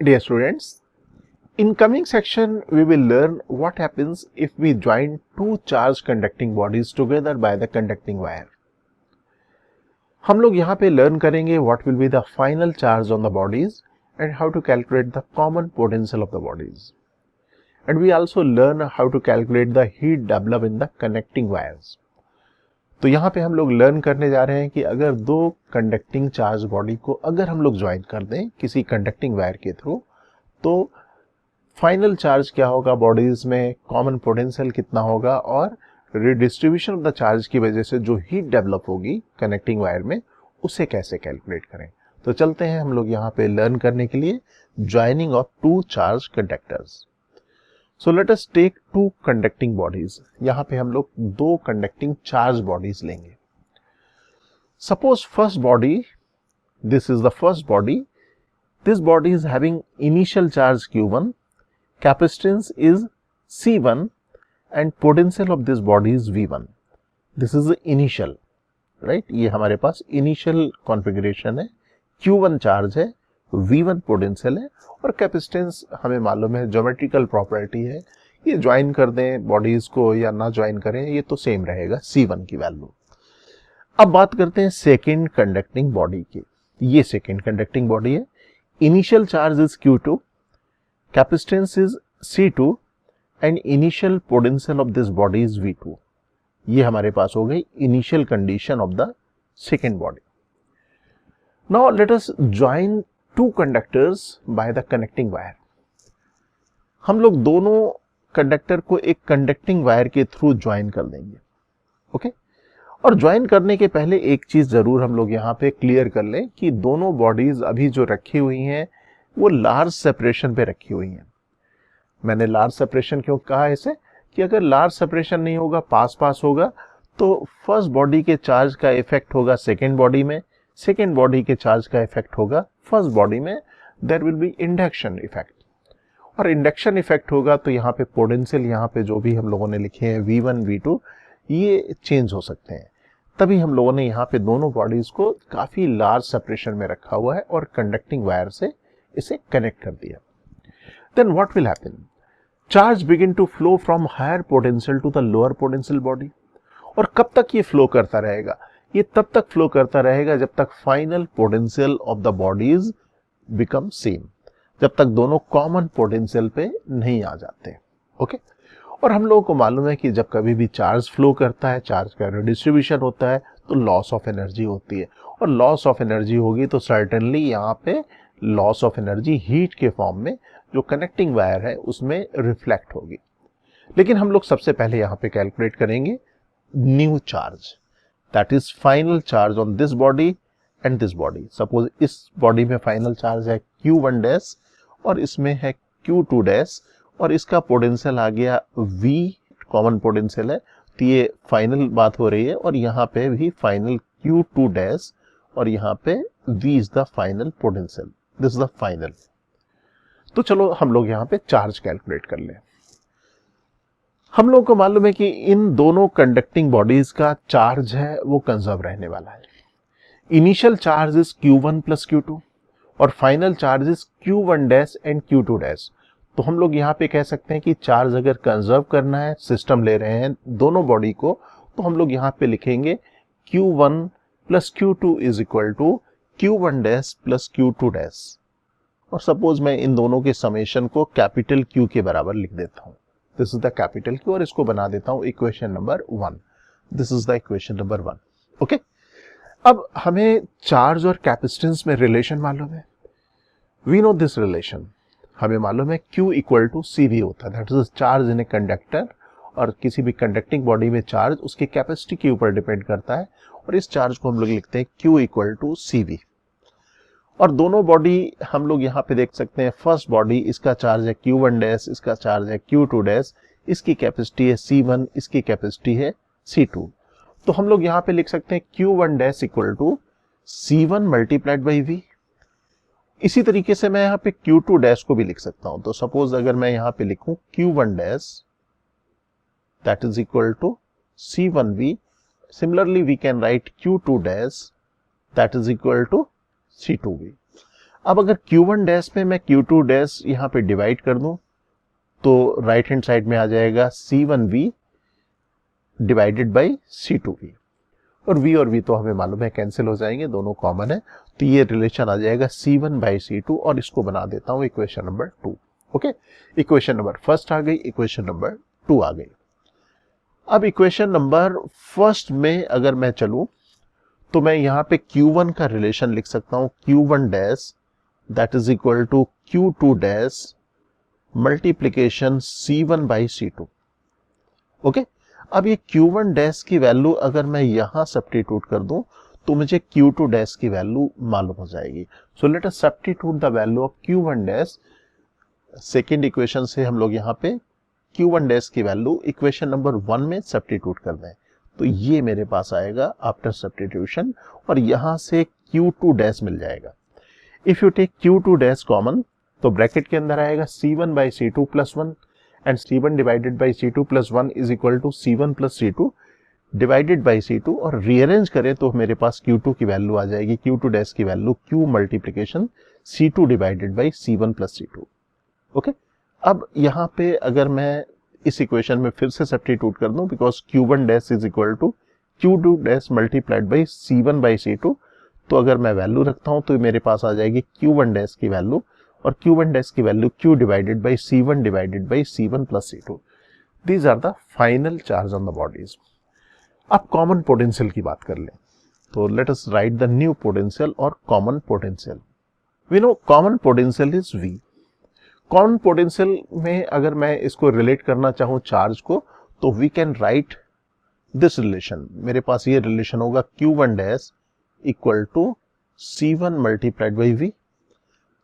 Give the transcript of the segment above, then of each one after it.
Dear students, in coming section we will learn what happens if we join two charge conducting bodies together by the conducting wire. हम लोग यहाँ पे learn करेंगे what will be the final charge on the bodies and how to calculate the common potential of the bodies. And we also learn how to calculate the heat developed in the connecting wires. तो यहाँ पे हम लोग learn करने जा रहे हैं कि अगर दो कंडक्टिंग चार्ज बॉडी को अगर हम लोग ज्वाइन कर दें किसी कंडक्टिंग वायर के थ्रू, तो फाइनल चार्ज क्या होगा बॉडीज में, कॉमन पोटेंशियल कितना होगा और रिडिस्ट्रीब्यूशन ऑफ द चार्ज की वजह से जो हीट डेवलप होगी कनेक्टिंग वायर में उसे कैसे कैलकुलेट करें। तो चलते हैं हम लोग यहाँ पे लर्न करने के लिए joining of two charge conductors. So let us take two conducting bodies. यहाँ पे हम लोग दो conducting charge bodies लेंगे. Suppose first body, this is the first body. This body is having initial charge Q1, capacitance is C1 and potential of this body is V1. This is the initial, right? ये हमारे पास initial configuration है, Q1 charge है, V1 potential है और capacitance हमें मालूम है geometrical property है, ये ज्वाइन कर दें बॉडीज को या ना ज्वाइन करें ये तो सेम रहेगा C1 की वैल्यू। अब बात करते हैं सेकेंड कंडक्टिंग बॉडी की। ये सेकेंड कंडक्टिंग बॉडी है, initial charge is Q2, capacitance is C2 and initial potential of this body is V2। ये हमारे पास हो गई initial condition of the second body. Now let us join two conductors by the connecting wire. हम लोग दोनों conductor को एक कंडक्टिंग वायर के थ्रू ज्वाइन कर देंगे, ओके। और ज्वाइन करने के पहले एक चीज जरूर हम लोग यहाँ पे क्लियर कर लें कि दोनों बॉडीज अभी जो रखी हुई हैं वो लार्ज सेपरेशन पे रखी हुई हैं। मैंने लार्ज सेपरेशन क्यों कहा ऐसे कि अगर लार्ज सेपरेशन नहीं होगा, पास पास होगा, तो फर्स्ट बॉडी के चार्ज का इफेक्ट होगा सेकेंड बॉडी में, सेकेंड बॉडी के चार्ज का इफेक्ट होगा फर्स्ट बॉडी में, there will be induction effect. और इंडक्शन इफेक्ट होगा तो यहाँ पे पोटेंशियल, यहाँ पे जो भी हम लोगों ने लिखे हैं V1 V2 ये चेंज हो सकते हैं। तभी हम लोगों ने यहाँ पे दोनों बॉडीज को काफी लार्ज सेपरेशन में रखा हुआ है और कंडक्टिंग वायर से इसे कनेक्ट कर दिया। Then what will happen, charge begin to flow from higher potential to the lower potential body. और कब तक ये फ्लो करता रहेगा, ये तब तक फ्लो करता रहेगा जब तक final potential of the bodies become same, जब तक दोनों कॉमन पोटेंशियल पे नहीं आ जाते, ओके। और हम लोगों को मालूम है कि जब कभी भी चार्ज फ्लो करता है, चार्ज का रिडिस्ट्रीब्यूशन होता है तो लॉस ऑफ एनर्जी होती है, और लॉस ऑफ एनर्जी होगी तो सर्टेनली यहाँ पे लॉस ऑफ एनर्जी हीट के फॉर्म में जो कनेक्टिंग वायर है उसमें रिफ्लेक्ट होगी। लेकिन हम लोग सबसे पहले यहाँ पे कैलकुलेट करेंगे new charge, that is final charge on this body and this body. Suppose इस बॉडी में फाइनल चार्ज है Q1 डैश और इसमें है Q2 डैश और इसका पोटेंशियल आ गया V, कॉमन पोटेंशियल है तो ये फाइनल बात हो रही है, और यहाँ पे भी फाइनल Q2 डैश और यहाँ पे V is the final potential, this is the final. तो चलो हम लोग यहाँ पे चार्ज कैलकुलेट कर लें। हम लोगों को मालूम है कि इन दोनों कंडक्टिंग बॉडीज का चार्ज है वो कंजर्व रहने वाला है। Initial charge is Q1 plus Q2 और final charge is Q1 dash and Q2 dash. तो हम लोग यहाँ पे कह सकते हैं कि चार्ज अगर कंजर्व करना है, सिस्टम ले रहे हैं दोनों बॉडी को, तो हम लोग यहाँ पे लिखेंगे Q1 plus Q2 is equal to Q1 dash plus Q2 dash. और सपोज मैं इन दोनों के समेशन को कैपिटल Q के बराबर लिख देता हूँ, this is the capital Q, और इसको बना देता हूं equation number 1। This is the equation number 1, okay. अब हमें चार्ज और कैपेसिटेंस में रिलेशन मालूम है, वी नो दिस रिलेशन। हमें मालूम है Q इक्वल टू CV होता है, that is charge in a conductor, और किसी भी कंडक्टिंग बॉडी में चार्ज उसकी कैपेसिटी के ऊपर डिपेंड करता है, और इस चार्ज को हम लोग लिखते हैं Q इक्वल टू CV। और दोनों बॉडी हम लोग यहाँ पे देख सकते हैं, फर्स्ट बॉडी इसका चार्ज है Q1 डैश, इसका चार्ज है Q2 डैश, इसकी कैपेसिटी है C1, इसकी कैपेसिटी है C2। तो हम लोग यहाँ पे लिख सकते हैं Q1 dash equal to C1 multiplied by V। इसी तरीके से मैं यहाँ पे Q2 डैश को भी लिख सकता हूं। तो सपोज अगर मैं यहाँ पे लिखूं Q1 dash that is equal to C1V, similarly we can write Q2 dash that is equal to C2V। अब अगर Q1 डैश में मैं Q2 डैश यहाँ पे डिवाइड कर दूं तो राइट हैंड साइड में आ जाएगा C1V डिवाइडेड बाई C2V, और V तो हमें मालूम है कैंसिल हो जाएंगे, दोनों कॉमन है, तो ये रिलेशन आ जाएगा C1/C2, और इसको बना देता हूं equation number 2। Okay, equation number first आ गई, इक्वेशन नंबर 2 आ गई। अब इक्वेशन नंबर फर्स्ट में अगर मैं चलूं तो मैं यहां पे Q1 का रिलेशन लिख सकता हूं, Q1 dash that is equal to Q2 dash multiplication C1/C2। Okay, अब ये Q1 डैश की वैल्यू अगर मैं यहां सब्स्टिट्यूट कर दूं तो मुझे Q2 डैश की वैल्यू मालूम हो जाएगी। So let us substitute the value of Q1 dash. Second equation से हम लोग यहाँ पे Q1 डैश की वैल्यू इक्वेशन नंबर 1 में सब्स्टिट्यूट कर दें, तो ये मेरे पास आएगा आफ्टर सब्स्टिट्यूशन, और यहां से Q2 डैश मिल जाएगा। If you take Q2 dash common तो ब्रैकेट के अंदर आएगा C1/C2 plus 1, and C1 divided by C2 plus 1 is equal to C1 plus C2 divided by C2, और रीअरेंज करें तो मेरे पास Q2 की वैल्यू आ जाएगी, Q2 डैश की value Q multiplication C2 divided by C1 plus C2। Okay, अब यहाँ पे अगर मैं इस इक्वेशन में फिर से सब्स्टिट्यूट कर दूं, because Q1 dash is equal to Q2 dash multiplied by C1/C2, तो अगर मैं वैल्यू रखता हूं तो मेरे पास आ जाएगी Q1 डैश की वैल्यू, और Q1 डैश की value Q divided by C1 divided by C1 plus C2। These are the final charge on the bodies. अब कॉमन पोटेंशियल की बात कर लें, तो let us write the new potential और common potential. We know common potential is V। Common potential में अगर मैं इसको रिलेट करना चाहूं चार्ज को, तो we can write this relation. मेरे पास ये रिलेशन होगा Q1 dash equal to C1 multiplied by V।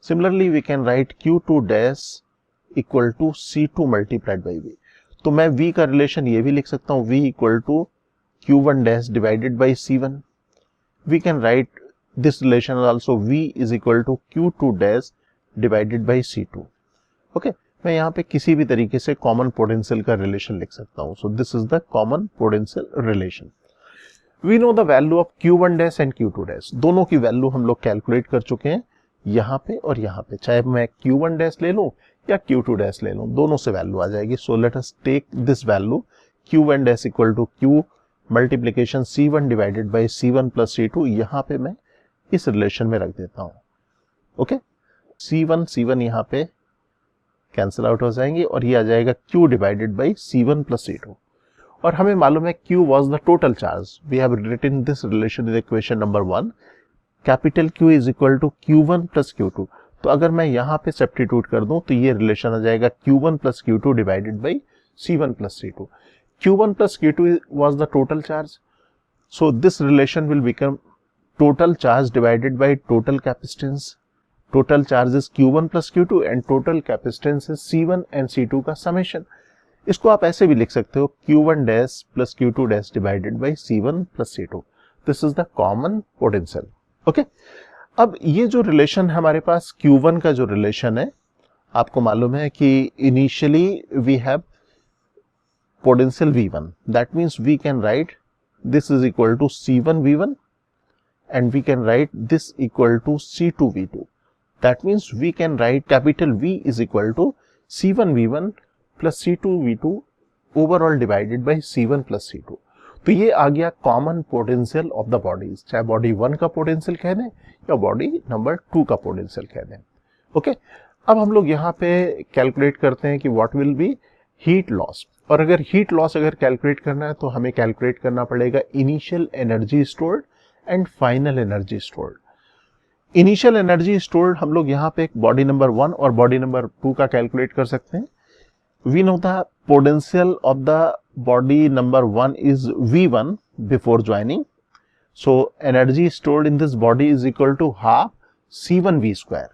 Similarly we can write Q2 dash equal to C2 multiplied by V। तो मैं V का रिलेशन ये भी लिख सकता हूं, V equal to Q1 dash divided by C1। We can write this relation also, V is equal to Q2 dash divided by C2। Okay, मैं यहाँ पे किसी भी तरीके से कॉमन पोटेंशियल का रिलेशन लिख सकता हूँ। So this is the common potential relation. We know the value of Q1 dash and Q2 dash, दोनों की वैल्यू हम लोग कैलकुलेट कर चुके हैं यहाँ पे और यहाँ पे, चाहे मैं Q1 डैश ले लूँ या Q2 डैश ले लूँ, दोनों से वैल्यू आ जाएगी। So let us take this value Q1 dash equal to Q multiplication C1 divided by C1 plus C2, यहाँ पे मैं इस रिलेशन में रख देता हूँ। ओके, C1 यहाँ पे कैंसिल आउट हो जाएंगे, और ये आ जाएगा Q divided by C1 plus C2, और हमें मालूम है Q was the total charge. We have written this relation in equation number 1, capital Q is equal to Q1 plus Q2। तो अगर मैं यहाँ पे सब्स्टिट्यूट कर दूं तो ये रिलेशन आ जाएगा Q1 plus Q2 divided by C1 plus C2। Q1 plus Q2 was the total charge, so this relation will become total charge divided by total capacitance. Total charge is Q1 plus Q2 and total capacitance is C1 and C2 का summation. इसको आप ऐसे भी लिख सकते हो, Q1 dash plus Q2 dash divided by C1 plus C2। This is the common potential. Okay, अब ये जो रिलेशन है हमारे पास, Q1 का जो रिलेशन है, आपको मालूम है कि initially we have potential V1, that means we can write this is equal to C1 V1 and we can write this equal to C2 V2. That means we can write capital V is equal to C1 V1 plus C2 V2 overall divided by C1 plus C2. तो ये आ गया common potential of the bodies, चाहे body 1 का potential कह दें या body number 2 का पोटेंशियल कह दें। ओके, अब हम लोग यहाँ पे कैलकुलेट करते हैं कि what will B heat loss, और अगर हीट लॉस अगर कैलकुलेट करना है तो हमें कैलकुलेट करना पड़ेगा initial energy stored and final energy stored. Initial energy stored हम लोग यहाँ पे बॉडी नंबर 1 और बॉडी नंबर 2 का कैलकुलेट कर सकते हैं। We know the potential of the body number 1 is V1 before joining, so energy stored in this body is equal to half C1 V square,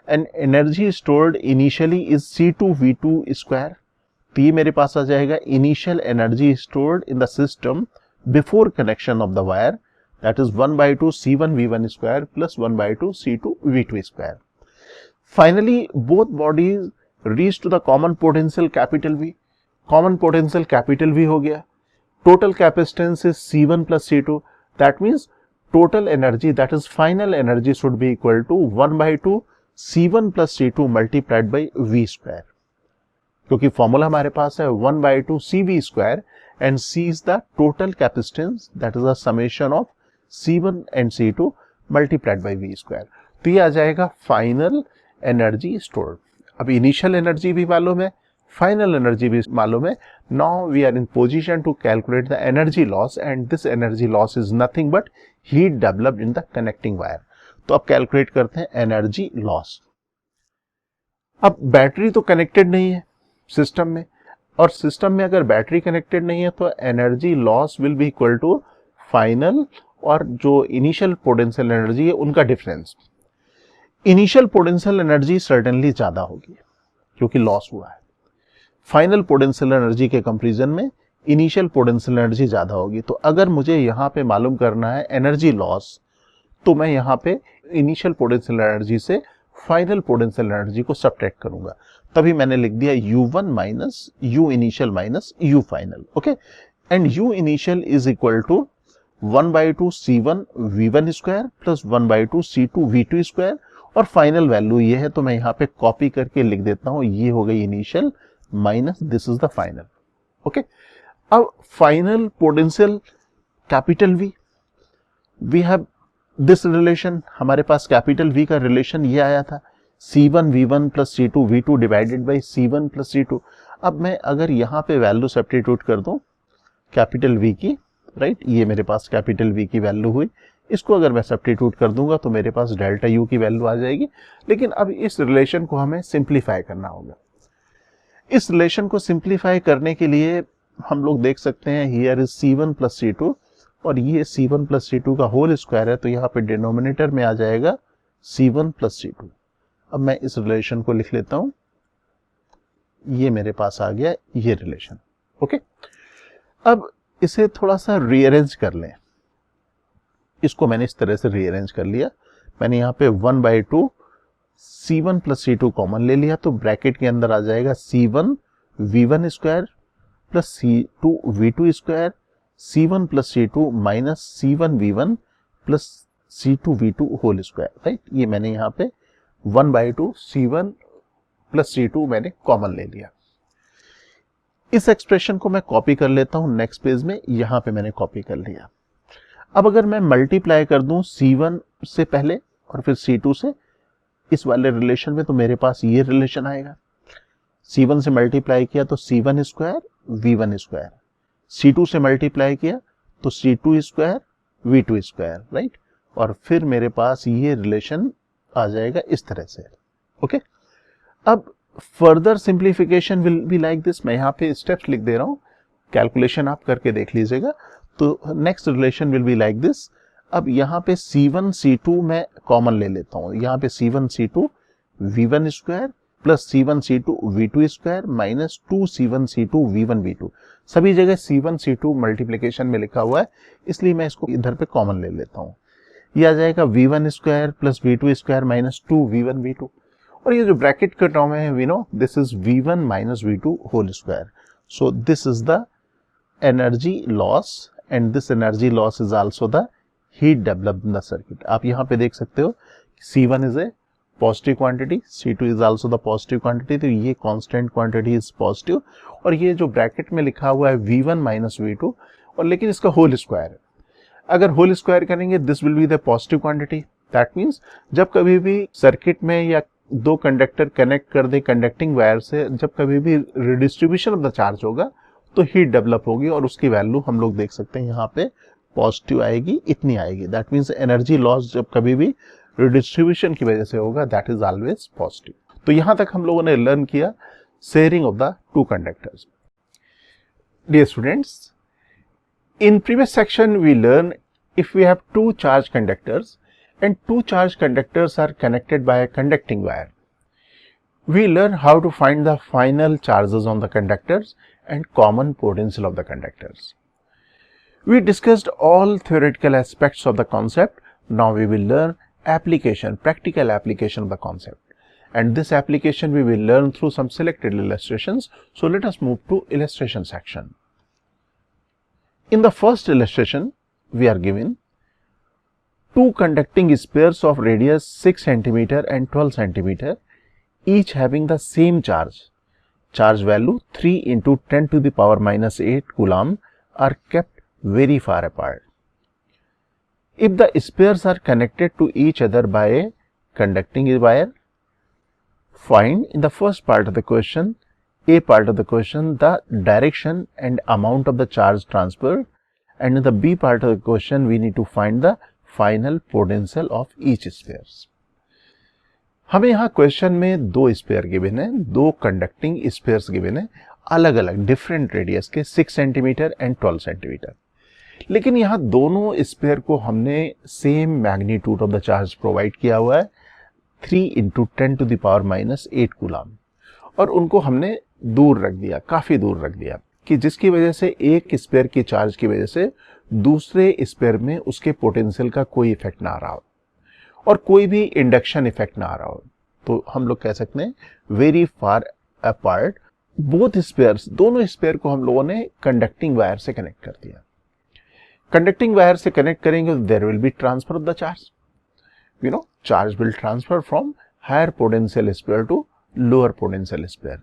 and energy stored initially is C2 V2 square. तो ये मेरे पास आ जाएगा initial energy stored in the system before connection of the wire, that is 1/2 C1 V1 square plus 1/2 C2 V2 square. Finally, both bodies reach to the common potential capital V. Common potential capital V हो गया. Total capacitance is C1 plus C2. That means total energy, that is final energy, should be equal to 1/2 C1 plus C2 multiplied by V square, क्योंकि formula हमारे पास है 1/2 CV square and C is the total capacitance, that is a summation of C1 and C2 multiplied by V square. तो ये आ जाएगा final energy stored. अब initial energy भी मालूम है, फाइनल एनर्जी भी मालूम है. Now we are in position to calculate the energy loss, and this energy loss is nothing but heat developed in the connecting wire. तो अब कैलकुलेट करते हैं एनर्जी लॉस. अब बैटरी तो कनेक्टेड नहीं है सिस्टम में, और सिस्टम में अगर बैटरी कनेक्टेड नहीं है तो energy loss will be equal to final और जो इनिशियल पोटेंशियल एनर्जी है उनका difference. Initial potential energy certainly ज्यादा होगी क्योंकि लॉस हुआ है. फाइनल पोटेंशियल एनर्जी के कंपैरिजन में इनिशियल पोटेंशियल एनर्जी ज्यादा होगी. तो अगर मुझे यहाँ पे मालूम करना है एनर्जी लॉस, तो मैं यहाँ पे इनिशियल पोटेंशियल एनर्जी से फाइनल पोटेंशियल एनर्जी को सब्ट्रैक्ट करूंगा. तभी मैंने लिख दिया U1 minus U initial minus U final. Okay, and U initial is equal to 1/2 C1 V1 square plus 1/2 C2 V2 square, और फाइनल वैल्यू ये है तो मैं यहाँ पे कॉपी करके लिख देता हूं, ये हो गई initial minus this is the final. Okay, अब final potential capital V, we have this relation. हमारे पास कैपिटल V का रिलेशन ये आया था C1 V1 plus C2 V2 divided by C1 plus C2. अब मैं अगर यहाँ पे वैल्यू सब्स्टिट्यूट कर दूं कैपिटल V की, राइट, ये मेरे पास कैपिटल V की वैल्यू हुई, इसको अगर मैं सब्स्टिट्यूट कर दूंगा तो मेरे पास डेल्टा U की वैल्यू आ जाएगी. लेकिन अब इस रिलेशन को हमें सिंप्लीफाई करना होगा. इस रिलेशन को सिंप्लीफाई करने के लिए हम लोग देख सकते हैं here is C1 plus C2 और ये C1 प्लस C2 का होल स्क्वायर है, तो यहाँ पे डिनोमिनेटर में आ जाएगा C1 प्लस C2. अब मैं इस रिलेशन को लिख लेता हूं, ये मेरे पास आ गया ये रिलेशन. ओके, अब इसे थोड़ा सा रीअरेंज कर लें. इसको मैंने इस तरह से रीअरेंज कर लिया. मैंने यहाँ पे 1/2 C1 प्लस C2 कॉमन ले लिया, तो ब्रैकेट के अंदर आ जाएगा C1 V1 square plus C2 V2 square, C1 plus C2 minus C1 V1 plus C2 V2 whole square. Right, ये मैंने यहाँ पे 1/2 C1 प्लस C2 मैंने कॉमन ले लिया. इस एक्सप्रेशन को मैं कॉपी कर लेता हूं नेक्स्ट पेज में. यहां पे मैंने कॉपी कर लिया. अब अगर मैं मल्टीप्लाई कर दूं C1 से पहले और फिर C2 से इस वाले रिलेशन में, तो मेरे पास ये रिलेशन आएगा. C1 से मल्टीप्लाई किया तो C1 square V1 square, C2 से मल्टीप्लाई किया तो C2 square V2 square. Right, और फिर मेरे पास ये रिलेशन आ जाएगा इस तरह से. ओके, अब further simplification will be like this. मैं यहाँ पे स्टेप्स लिख दे रहा हूँ, कैलकुलेशन आप करके देख लीजिएगा. तो next relation will be like this. अब यहाँ पे C1 C2 मैं कॉमन ले लेता हूँ. यहाँ पे C1 C2 V1 square plus C1 C2 V2 square minus 2 C1 C2 V1 V2. सभी जगह C1 C2 मल्टीप्लीकेशन में लिखा हुआ है, इसलिए मैं इसको इधर पे कॉमन ले लेता हूँ. ये आ जाएगा V1 square plus V2 square minus 2 V1 V2. और ये जो ब्रैकेट का टर्म है we know this is V1 minus V2 whole square. So this is the energy loss and this energy loss is also the heat developed in the circuit. आप यहाँ पे देख सकते हो C1 is a positive quantity, C2 is also the positive quantity, तो ये constant quantity is positive. और ये जो ब्रैकेट में लिखा हुआ है V1 माइनस V2, और लेकिन इसका होल स्क्वायर है. अगर होल स्क्वायर करेंगे this will be the positive quantity. That means जब कभी भी सर्किट में या दो कंडक्टर कनेक्ट कर दे कंडक्टिंग वायर से, जब कभी भी रिडिस्ट्रीब्यूशन ऑफ द चार्ज होगा तो हीट डेवलप होगी, और उसकी वैल्यू हम लोग देख सकते हैं यहाँ पे पॉजिटिव आएगी, इतनी आएगी. दैट मीन्स एनर्जी लॉस जब कभी भी रिडिस्ट्रीब्यूशन की वजह से होगा दैट इज ऑलवेज पॉजिटिव. तो यहां तक हम लोगों ने लर्न किया sharing of the two conductors. Dear students, in previous section we learned if we have two charged conductors and two charged conductors are connected by a conducting wire, we learn how to find the final charges on the conductors and common potential of the conductors. We discussed all theoretical aspects of the concept. Now we will learn application, practical application of the concept, and this application we will learn through some selected illustrations. So let us move to illustration section. In the first illustration, we are given two conducting spheres of radius 6 cm and 12 cm, each having the same charge value 3 into 10 to the power minus 8 coulomb, are kept very far apart. If the spheres are connected to each other by a conducting wire, find in the first part of the question, A part of the question, the direction and amount of the charge transferred, and in the B part of the question we need to find the final potential of each spheres. हमें यहाँ question में दो spare given है, दो conducting spheres given है, अलग अलग different radius के 6 सेंटीमीटर एंड 12 सेंटीमीटर, लेकिन यहाँ दोनों स्पेयर को हमने same magnitude of the charge provide किया हुआ है 3 into 10 to the power minus 8 coulomb, और उनको हमने दूर रख दिया, काफी दूर रख दिया, कि जिसकी वजह से एक स्पेयर की चार्ज की वजह से दूसरे स्पेयर में उसके पोटेंशियल का कोई इफेक्ट ना आ रहा हो और कोई भी इंडक्शन इफेक्ट ना आ रहा हो। तो हम लोग कह सकते हैं very far apart both spheres, दोनों स्पेयर को हम लोगों ने कंडक्टिंग वायर से कनेक्ट कर दिया। कंडक्टिंग वायर से कनेक्ट करेंगे तो there will be transfer of the charge, you know, charge will transfer from higher potential sphere to lower potential sphere.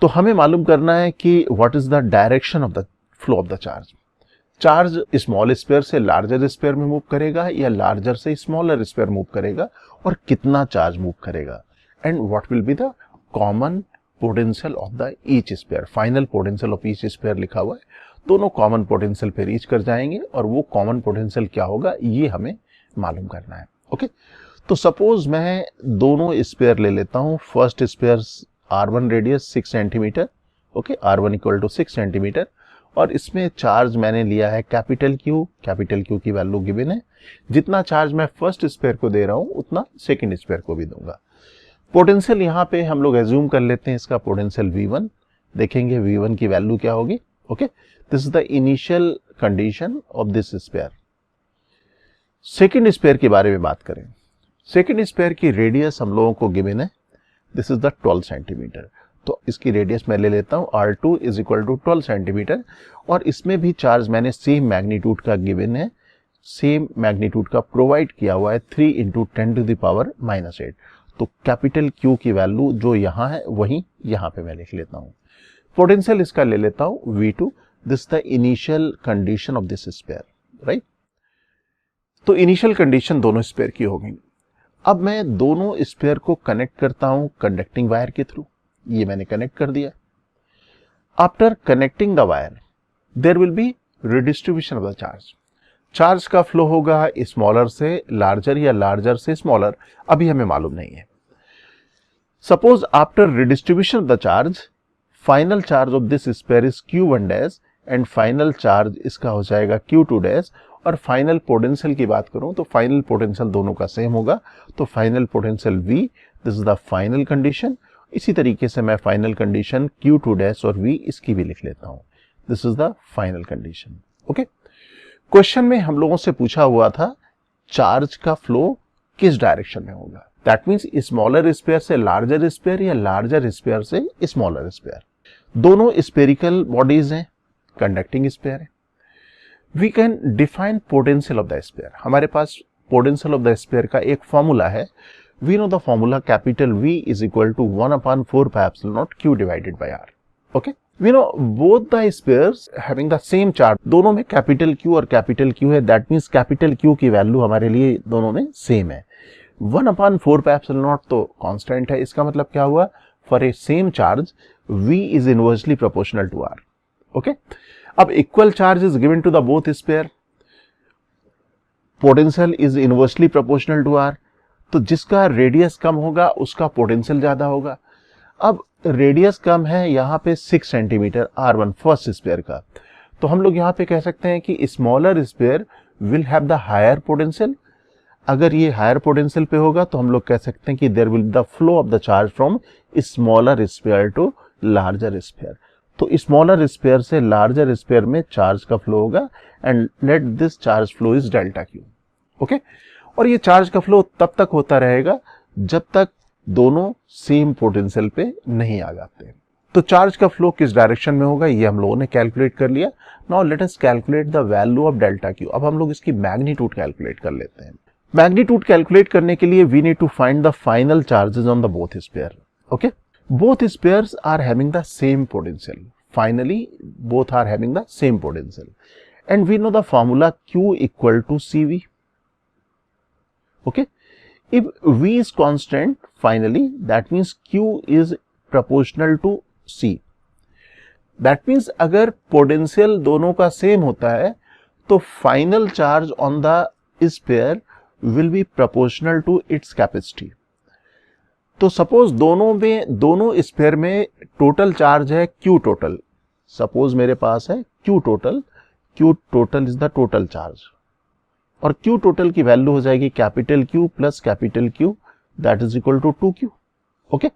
तो हमें मालूम करना है कि what is the direction of the flow of the charge. Charge small sphere से larger sphere में move करेगा या लार्जर से स्मॉलर स्पेयर मूव करेगा, और कितना चार्ज मूव करेगा, and what will be the common potential of the each sphere. Final potential of each sphere लिखा हुआ है, दोनों कॉमन पोटेंशियल पे रीच कर जाएंगे, और वो कॉमन पोटेंशियल क्या होगा ये हमें मालूम करना है। ओके, तो सपोज मैं दोनों स्पेयर ले लेता हूं। First sphere R1 radius 6 centimetre, okay, R1 equal to 6 centimetre, और इसमें चार्ज मैंने लिया है कैपिटल Q की वैल्यू गिवन है। जितना चार्ज मैं फर्स्ट स्पेयर को दे रहा हूं उतना सेकंड स्पेयर को भी दूंगा। पोटेंशियल यहाँ पे हम लोग एज्यूम कर लेते हैं इसका पोटेंशियल V1, देखेंगे V1 की वैल्यू क्या होगी। Okay, this is the initial condition of this sphere. Second sphere के बारे में बात करें, सेकंड स्पेयर की रेडियस हम लोगों को गिवन है, दिस इज द 12 सेंटीमीटर। तो इसकी रेडियस मैं ले लेता हूं R2 is equal to 12 centimetre, और इसमें भी चार्ज मैंने सेम मैग्नीट्यूड का गिवन है, सेम मैग्नीट्यूड का प्रोवाइड किया हुआ है 3 into 10 to the power minus 8। तो कैपिटल Q की वैल्यू जो यहाँ है वही यहाँ पे मैं लिख लेता हूँ। पोटेंशियल इसका ले लेता हूँ V2, this the initial condition of this sphere, right. तो इनिशियल कंडीशन दोनों स्पेयर की हो गई। अब मैं दोनों स्पेयर को कनेक्ट करता हूं कंडक्टिंग वायर के थ्रू, ये मैंने कनेक्ट कर दिया। After connecting the wire there will be redistribution of the charge. Charge का फ्लो होगा स्मॉलर से लार्जर या लार्जर से स्मॉलर, अभी हमें मालूम नहीं है। Suppose after redistribution of the charge, final charge of this sphere is Q1 dash and final charge इसका हो जाएगा Q2 डैश, और फाइनल पोटेंशियल की बात करूं तो फाइनल पोटेंशियल दोनों का सेम होगा, तो final potential V, this is the final condition. इसी तरीके से मैं फाइनल कंडीशन Q2 डैश और V इसकी भी लिख लेता हूं, this is the final condition. Okay, question में हम लोगों से पूछा हुआ था चार्ज का फ्लो किस डायरेक्शन में होगा, दैट मीन्स स्मॉलर स्पेयर से लार्जर स्पेयर या लार्जर स्पेयर से स्मॉलर स्पेयर। दोनों स्पेरिकल बॉडीज हैं, कंडक्टिंग स्पेयर है। We can define potential of the sphere. हमारे पास पोटेंशियल ऑफ द स्पेयर का एक फॉर्मूला है, we know the formula capital V is equal to 1/4 pi epsilon naught Q divided by R। Okay, we know both the spheres having the same charge, दोनों में capital Q और capital Q है, that means capital Q की value हमारे लिए दोनों में same है। 1/4 पाई एप्सिलॉन नॉट तो कांस्टेंट है, इसका मतलब क्या हुआ, for a same charge V is inversely proportional to R। Okay, अब equal charge is given to the both sphere, potential is inversely proportional to R, तो जिसका रेडियस कम होगा उसका पोटेंशियल ज्यादा होगा। अब रेडियस कम है यहाँ पे 6 सेंटीमीटर R1 फर्स्ट स्पेयर का, तो हम लोग यहाँ पे कह सकते हैं कि smaller sphere will have the higher potential. अगर ये हायर पोटेंशियल पे होगा तो हम लोग कह सकते हैं कि there will the flow of the charge from smaller sphere to larger sphere. तो स्मॉलर स्पेयर से लार्जर स्पेयर में चार्ज का फ्लो होगा, and let this charge flow is delta Q। Okay, और ये चार्ज का फ्लो तब तक होता रहेगा जब तक दोनों सेम पोटेंशियल पे नहीं आ जाते। तो चार्ज का फ्लो किस डायरेक्शन में होगा ये हम लोगों ने कैलकुलेट कर लिया। Now let us calculate the value of delta Q. अब हम लोग इसकी मैग्नीट्यूड कैलकुलेट कर लेते हैं। मैग्नीट्यूड कैलकुलेट करने के लिए we need to find the final charges on the both sphere. Okay, both spheres are having the same potential. Finally, both are having the same potential. And we know the formula Q equal to CV. Okay. If V is constant, finally, that means Q is proportional to C. That means अगर potential दोनों का same होता है, तो final charge on the sphere will be proportional to its capacity. तो suppose दोनों sphere में total charge है Q टोटल। सपोज मेरे पास है Q total is the total charge, और Q टोटल की वैल्यू हो जाएगी capital Q plus capital Q, that is equal to 2Q। Okay,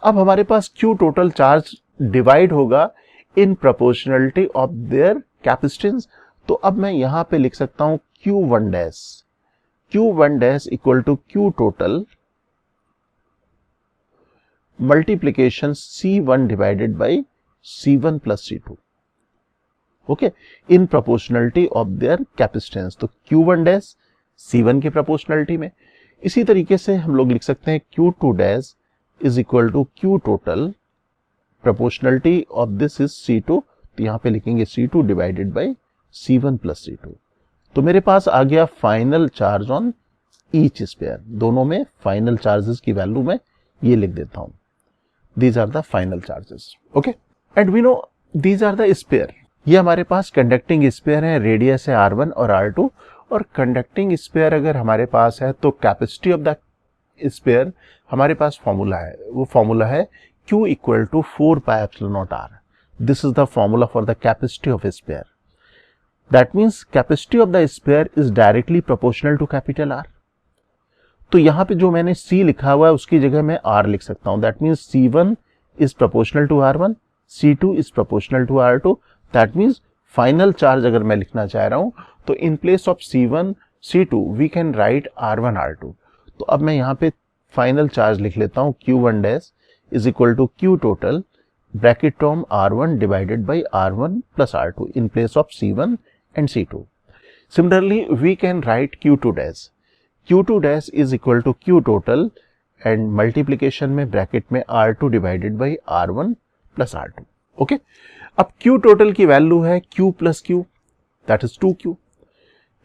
अब हमारे पास Q टोटल चार्ज डिवाइड होगा in proportionality of their capacitance. तो अब मैं यहां पे लिख सकता हूं Q1 dash equal to Q total multiplication C1 divided by C1 plus C2। Okay, in proportionality of their capacitance. तो Q1 डैश C1 की प्रोपोर्शनलिटी में। इसी तरीके से हम लोग लिख सकते हैं Q2 dash is equal to Q total, proportionality of this is C2, तो यहां पे लिखेंगे C2 divided by C1 plus C2। तो मेरे पास आ गया final charge on each sphere. दोनों में फाइनल चार्जेस की वैल्यू मैं ये लिख देता हूं। These are the final charges. Okay, and we know these are the sphere. ये हमारे पास कंडक्टिंग स्पेयर है, रेडियस है R1 और R2। और कंडक्टिंग स्पेयर अगर हमारे पास है तो कैपेसिटी ऑफ द स्पेयर हमारे पास फॉर्मूला है, वो फॉर्मूला है Q equal to 4πε0R। This is the formula for the capacity of sphere. That means capacity of the sphere is directly proportional to capital R। तो यहां पे जो मैंने C लिखा हुआ है उसकी जगह मैं R लिख सकता हूं। That means C1 is proportional to R1, C2 is proportional to R2। That means final charge अगर मैं लिखना चाह रहा हूं तो in place of C1 C2 we can write R1 R2। तो अब मैं यहां पे फाइनल चार्ज लिख लेता हूं Q1 dash is equal to Q total bracket from R1 divided by R1 plus R2 in place of C1 and C2। Similarly we can write Q2 dash, Q2 dash is equal to Q total and multiplication में bracket में R2 divided by R1 plus R2। Okay, अब Q total की value है Q plus Q, that is 2Q।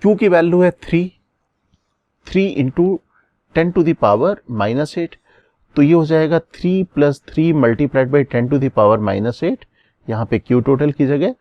Q की value है 3 into 10 to the power -8, तो ये हो जाएगा 3 plus 3 multiplied by 10 to the power -8। यहाँ पे Q टोटल की जगह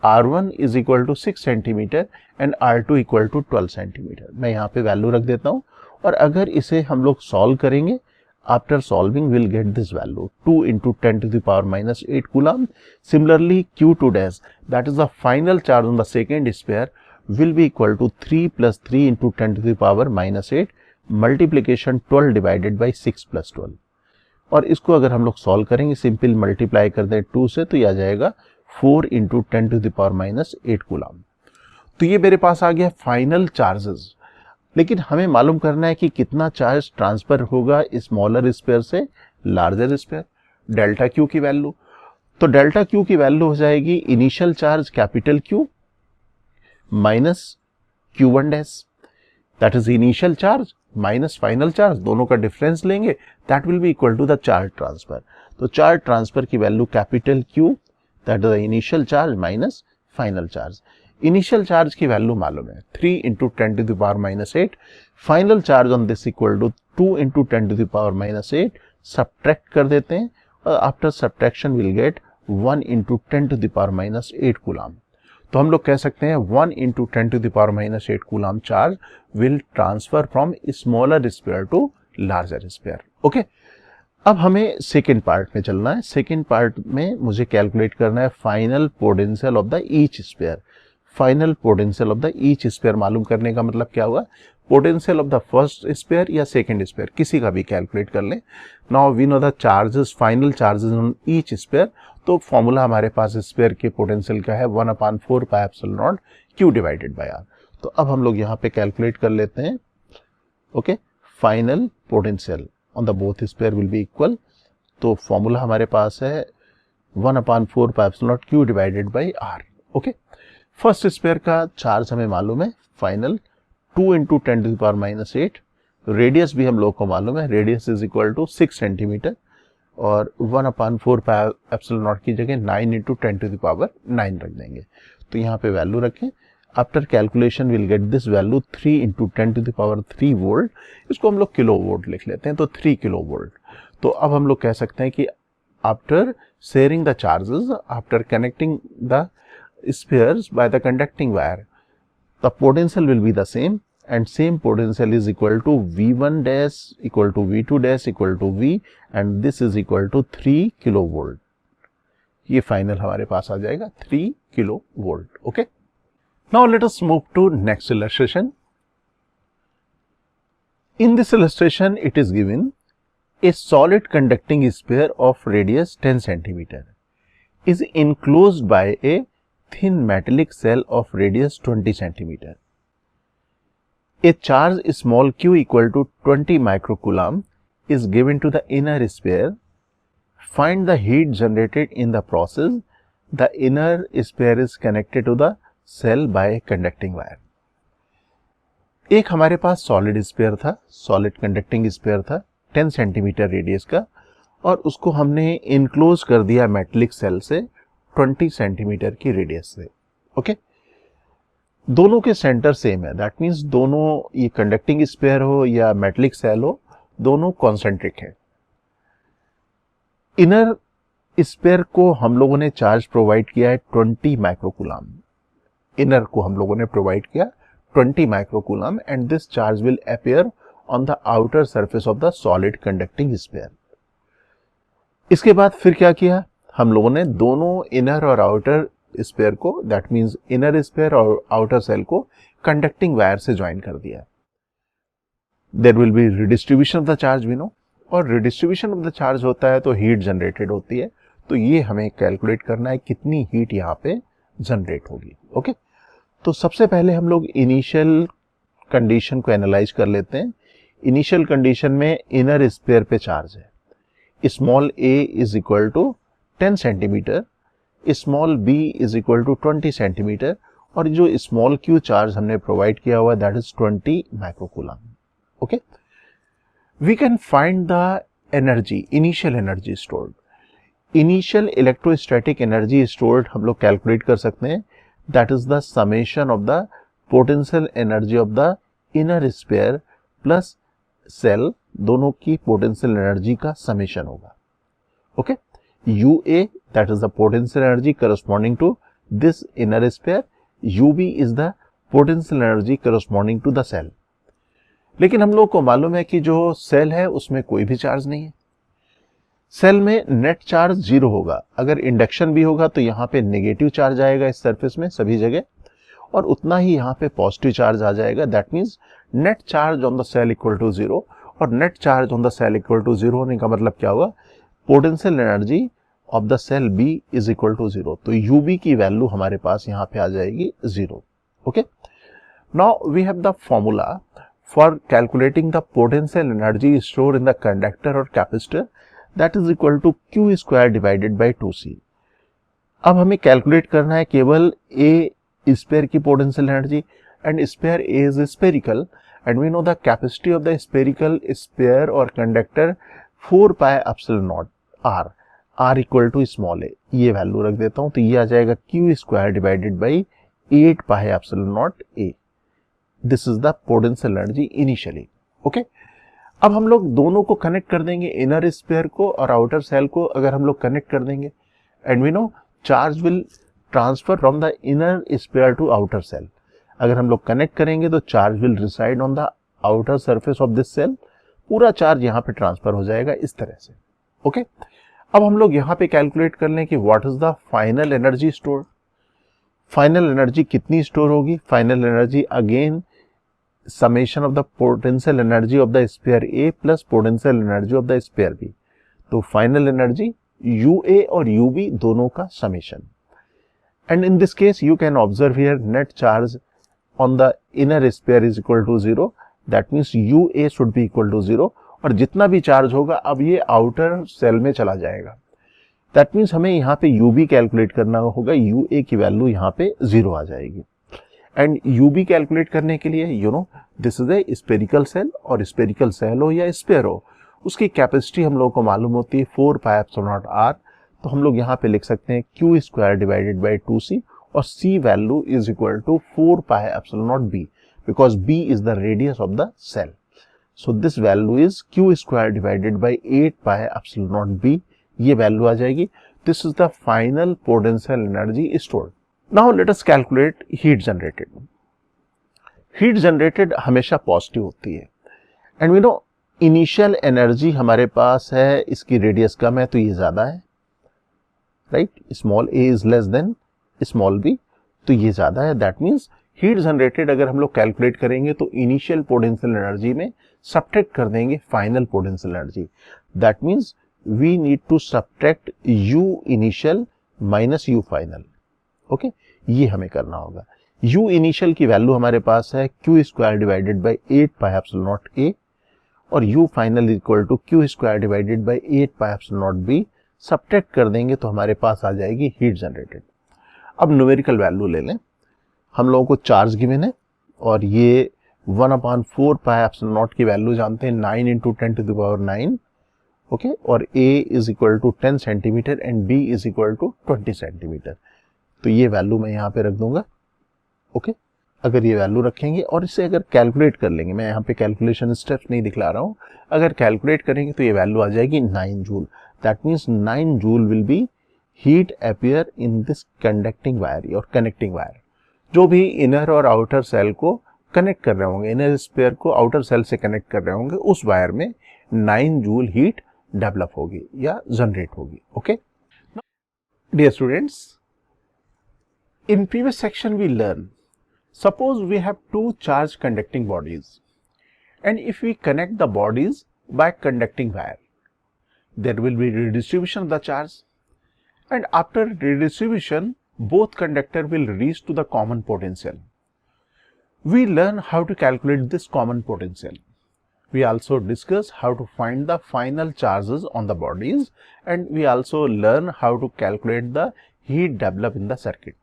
R1 is equal to 6 centimetre and R2 equal to 12 centimetre. मैं यहाँ पे वैल्यू रख देता हूँ, और अगर इसे हम लोग सॉल्व करेंगे, after solving will get this value 2 into 10 to the power -8 coulomb. Similarly Q2 dash that is the final charge on the second sphere will be equal to 3 plus 3 into 10 to the power -8 multiplication 12 divided by 6 plus 12। और इसको अगर हम लोग solve करेंगे, simple multiply कर दें 2 से, तो यह आ जाएगा 4 into 10 to the power -8 coulomb. तो ये मेरे पास आ गया फाइनल चार्जेस। लेकिन हमें मालूम करना है कि कितना चार्ज ट्रांसफर होगा स्मॉलर स्पेयर से लार्जर स्पेयर, डेल्टा क्यू की वैल्यू। तो डेल्टा क्यू की वैल्यू हो जाएगी initial charge capital Q minus Q1 dash, that is initial charge minus final charge, दोनों का डिफरेंस लेंगे, that will be equal to the charge transfer. तो charge transfer की value capital Q that is the initial charge minus final charge. Initial charge की value मालूम है 3 into 10 to the power -8, final charge on this equal to 2 into 10 to the power -8, subtract कर देते हैं, और after subtraction will get 1 into 10 to the power -8 coulomb. तो हम लोग कह सकते हैं 1 into 10 to the power -8 coulomb charge will transfer from smaller sphere to larger sphere. Okay, अब हमें सेकेंड पार्ट में चलना है। सेकेंड पार्ट में मुझे कैलकुलेट करना है final potential of the each sphere. Final potential of the each sphere मालूम करने का मतलब क्या हुआ, potential of the first sphere या सेकंड स्पेयर, किसी का भी कैलकुलेट कर लें। Now we know the charges, final charges on each sphere. तो फॉर्मूला हमारे पास स्पेयर के पोटेंशियल का है 1/4πε0 Q डिवाइडेड बाय R। तो अब हम लोग यहाँ पे कैलकुलेट कर लेते हैं। Okay, final potential on the both sphere will be equal. तो फॉर्मूला हमारे पास है 1/4 pi epsilon naught Q divided by R. Okay, first sphere का चार्ज हमें मालूम है फाइनल 2 × 10⁻⁸, रेडियस भी हम लोग को मालूम है, radius is equal to 6 centimetre, और 1/4 पाई एप्सिलॉन नॉट की जगह 9 × 10⁹ रख देंगे। तो यहाँ पे वैल्यू रखें, after calculation will get this value 3 × 10⁻³ volt, इसको हम लोग किलो वोल्ट लिख लेते हैं, तो 3 किलो वोल्ट। तो अब हम लोग कह सकते हैं कि after sharing the charges, after connecting the spheres by the conducting wire, the potential will be the same, and same potential is equal to V1 dash equal to V2 dash equal to V, and this is equal to 3 kilovolt. ये final हमारे पास आ जाएगा 3 kilovolt. Okay, now let us move to next illustration. In this illustration it is given a solid conducting sphere of radius 10 centimeter is enclosed by a thin metallic cell of radius 20 centimeter. A charge small q equal to 20 microcoulomb is given to the inner sphere. Find the heat generated in the process. The inner sphere is connected to the cell by a conducting wire. एक हमारे पास solid sphere था, solid conducting sphere था 10 centimetre radius का, और उसको हमने enclose कर दिया मेटलिक सेल से 20 सेंटीमीटर की रेडियस से। ओके, दोनों के सेंटर सेम है, दैट मीन्स दोनों, ये कंडक्टिंग स्फीयर हो या मेटलिक सेल हो, दोनों कॉन्सेंट्रिक है। इनर स्फीयर को हम लोगों ने चार्ज प्रोवाइड किया है 20 माइक्रोकूलम, इनर को हम लोगों ने प्रोवाइड किया 20 microcoulomb, and this charge will appear on the outer surface of the solid conducting sphere. इसके बाद फिर क्या किया हम लोगों ने, दोनों इनर और आउटर स्फीयर को, दैट मींस इनर स्फीयर और आउटर सेल को कंडक्टिंग वायर से ज्वाइन कर दिया। There will be redistribution of the charge we know, और रिडिस्ट्रीब्यूशन ऑफ द चार्ज होता है तो हीट जनरेटेड होती है, तो ये हमें कैलकुलेट करना है कितनी हीट यहाँ पे जनरेट होगी। ओके, तो सबसे पहले हम लोग इनिशियल कंडीशन को एनालाइज कर लेते हैं। इनिशियल कंडीशन में इनर स्फीयर पे चार्ज है, small a is equal to 10 centimetre, small b is equal to 20 centimetre, और जो स्मॉल q चार्ज हमने प्रोवाइड किया हुआ that is 20 microcoulomb. Okay, we can find the energy, initial energy stored. Initial electrostatic energy stored हम लोग calculate कर सकते हैं, that is the summation of the potential energy of the inner sphere plus cell, दोनों की potential energy का summation होगा। Okay, UA that is the potential energy corresponding to this inner sphere, UB is the potential energy corresponding to the cell। लेकिन हम लोग को मालूम है कि जो सेल है उसमें कोई भी चार्ज नहीं है, सेल में नेट चार्ज 0 होगा। अगर इंडक्शन भी होगा तो यहाँ पे नेगेटिव चार्ज आएगा इस सरफेस में सभी जगह, और उतना ही यहाँ पे पॉजिटिव चार्ज आ जाएगा। That means net charge on the shell equal to 0, और net charge on the shell equal to 0 होने का मतलब क्या हुआ, potential energy of the shell B is equal to 0, तो UB की वैल्यू हमारे पास यहाँ पे आ जाएगी 0। Okay, now we have the formula for calculating the potential energy store in the conductor और capacitor, that is equal to Q square divided by 2C। अब हमें कैलकुलेट करना है केवल A स्फीयर की potential energy, and sphere A is spherical, and we know the capacity of the spherical sphere और conductor 4 pi epsilon naught R, R equal to small a, ये value रख देता हूं, तो ये आ जाएगा Q square divided by 8 pi epsilon naught A। This is the potential energy initially. Okay, अब हम लोग दोनों को कनेक्ट कर देंगे, इनर स्फीयर को और आउटर सेल को अगर हम लोग कनेक्ट कर देंगे, and we know charge will transfer from the inner sphere to outer shell. अगर हम लोग कनेक्ट करेंगे तो charge will reside on the outer surface of this shell, पूरा चार्ज यहाँ पे ट्रांसफर हो जाएगा इस तरह से। ओके, अब हम लोग यहाँ पे कैलकुलेट कर लें कि what is the final energy store. Final energy कितनी स्टोर होगी, final energy again summation of the potential energy of the sphere A plus potential energy of the sphere B, तो फाइनल एनर्जी UA और UB दोनों का summation. And in this case you can observe here net charge on the inner sphere is equal to 0, that means UA should be equal to 0, और जितना भी charge होगा अब ये आउटर सेल में चला जाएगा। दैट मीन्स हमें यहाँ पे यू बी कैलकुलेट करना होगा, यू ए की वैल्यू यहाँ पे 0 आ जाएगी। एंड यू बी कैलकुलेट करने के लिए this is a spherical shell, और स्पेरिकल सेल हो या स्फीयर हो, उसकी कैपेसिटी हम लोगों को मालूम होती है 4 पाई एप्सिलॉन नॉट आर। तो हम लोग यहाँ पे लिख सकते हैं Q square divided by 2c, और c value is equal to 4 pi epsilon naught b, because b is the radius of the shell. So this value is Q square divided by 8 pi epsilon naught b, ये value आ जाएगी। This is the final potential energy stored. Now let us calculate heat generated. Heat generated हमेशा positive होती है, and we know initial energy हमारे पास है, इसकी रेडियस कम है तो ये ज्यादा है, right, small a is less than small b, तो ये ज्यादा है। दैट मीन्स हीट जनरेटेड अगर हम लोग कैलकुलेट करेंगे तो इनिशियल पोटेंशियल एनर्जी में सब्ट्रैक्ट कर देंगे final potential energy. That means we need to subtract u initial minus u final. Okay, ये हमें करना होगा। u इनिशियल की वैल्यू हमारे पास है Q square divided by 8 pi epsilon naught a, और u final equal to Q square divided by 8 pi epsilon naught b। Subtract कर देंगे तो हमारे पास आ जाएगी हीट जनरेटेड। अब न्यूमेरिकल वैल्यू ले लें। हम लोगों को चार्ज गिवन है, और ये 1/4 पाई एप्सिलॉन नॉट की वैल्यू जानते हैं, 9 into 10 to the power 9। Okay, और a is equal to 10 centimetre and b is equal to 20 centimetre. तो ये वैल्यू मैं यहाँ पे रख दूंगा। ओके, अगर ये वैल्यू रखेंगे और इसे अगर कैलकुलेट कर लेंगे, मैं यहाँ पे कैलकुलेशन स्टेप्स नहीं दिखला रहा हूँ, अगर कैलकुलेट करेंगे तो ये वैल्यू आ जाएगी 9 joule. That means 9 joule will be heat appear in this conducting wire और कनेक्टिंग वायर। जो भी इनर और आउटर सेल को कनेक्ट कर रहे होंगे, इनर स्पेयर को आउटर सेल से कनेक्ट कर रहे होंगे, उस वायर में 9 जूल हीट डेवलप होगी या जनरेट होगी। Okay dear students, in previous section we learned, suppose we have two charge conducting bodies, and if we connect the bodies by conducting wire, there will be redistribution of the charge, and after redistribution both conductor will reach to the common potential. We learn how to calculate this common potential. We also discuss how to find the final charges on the bodies, and we also learn how to calculate the heat developed in the circuit.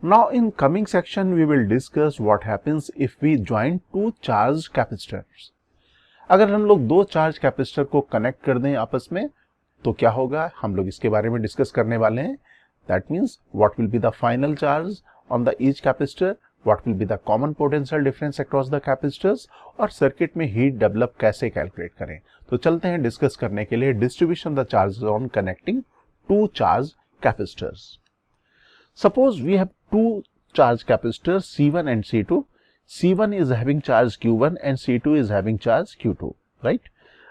Now in coming section we will discuss what happens if we join two charged capacitors. अगर हम लोग दो charge capacitor को connect कर दें आपस में तो क्या होगा, हम लोग इसके बारे में डिस्कस करने वाले हैं। That means what will be the final charge on the each capacitor, what will be the common potential difference across the capacitors, और सर्किट में हीट डेवलप कैसे कैलकुलेट करें। तो चलते हैं डिस्कस करने के लिए distribution the charge on connecting to charge capacitors. Suppose we have two charge capacitors C1 and C2. C1 is having charge Q1 and C2 is having charge Q2, right?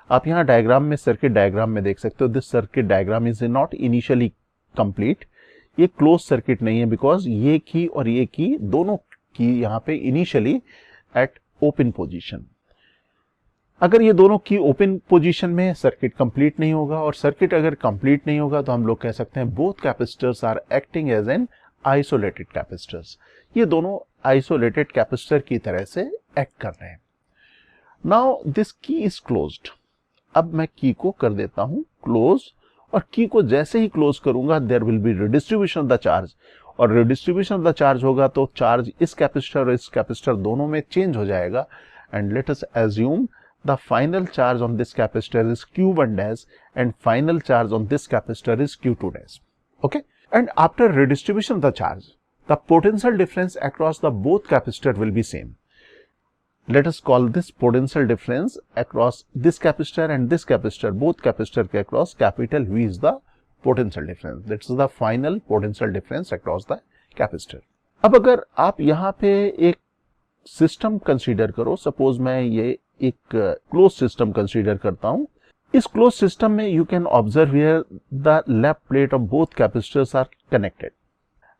आप यहाँ diagram में, circuit diagram में देख सकते हो, this circuit diagram is not initially complete. ये close circuit नहीं है, बिकॉज ये की और ये की दोनों की यहाँ पे इनिशियली एट ओपन पोजीशन। अगर ये दोनों की ओपन पोजीशन में सर्किट कंप्लीट नहीं होगा, और सर्किट अगर कंप्लीट नहीं होगा तो हम लोग कह सकते हैं both capacitors are acting as an isolated capacitors. ये दोनों आइसोलेटेड कैपेसिटर की तरह से एक्ट कर रहे हैं। नाउ दिस की इज क्लोज्ड। अब मैं की को कर देता हूं क्लोज, और की को जैसे ही क्लोज करूंगा there will be redistribution of the charge, और रिडिस्ट्रीब्यूशन ऑफ द चार्ज होगा तो चार्ज इस कैपेसिटर और इस कैपेसिटर दोनों में चेंज हो जाएगा। And let us assume the final charge on this capacitor is Q1 dash and final charge on this capacitor is Q2 dash. Okay, and after redistribution of the charge, the potential difference across the both capacitor will be same. Let us call this potential difference across this capacitor and this capacitor, both capacitor के across capital V is the potential difference. That's the final potential difference across the capacitor. अब अगर आप यहाँ पे एक system consider करो, suppose मैं ये एक क्लोज सिस्टम कंसीडर करता हूं। इस क्लोज सिस्टम में you can observe here the left plate of both capacitors are connected.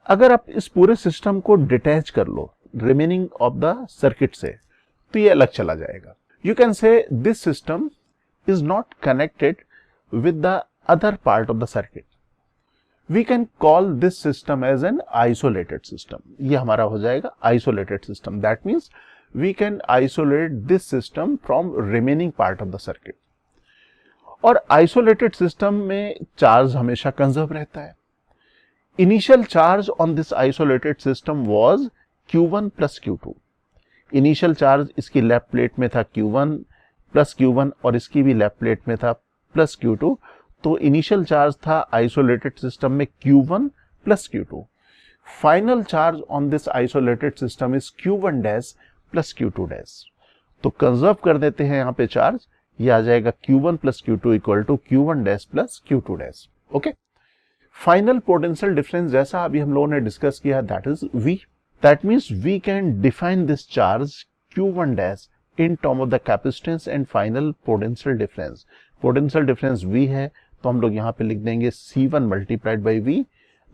अगर आप इस पूरे सिस्टम को डिटैच कर लो रिमेनिंग ऑफ द सर्किट से तो ये अलग चला जाएगा। You can say this system is not connected with the other part of the circuit. We can call this system as an isolated system. ये हमारा हो जाएगा isolated system. That means we can isolate this system from remaining part of the circuit. और isolated system में charge हमेशा conserve रहता है। Initial charge on this isolated system was Q1 plus Q2। Initial charge इसकी left plate में था Q1 plus Q1 और इसकी भी लेफ्ट प्लेट में था प्लस Q2। तो इनिशियल चार्ज था आइसोलेटेड सिस्टम में Q1 plus Q2। Final charge on this isolated system is Q1 dash plus Q2 dash. तो कंजर्व कर देते हैं यहां पे चार्ज, ये आ जाएगा Q1 plus Q2 equal to Q1 dash plus Q2 dash. Okay, final potential difference जैसा अभी हम लोगों ने डिस्कस किया that is V। That means we can define this charge Q1 dash in term of the capacitance and final potential difference। potential difference V है तो हम लोग यहाँ पे लिख देंगे C1 multiplied by V।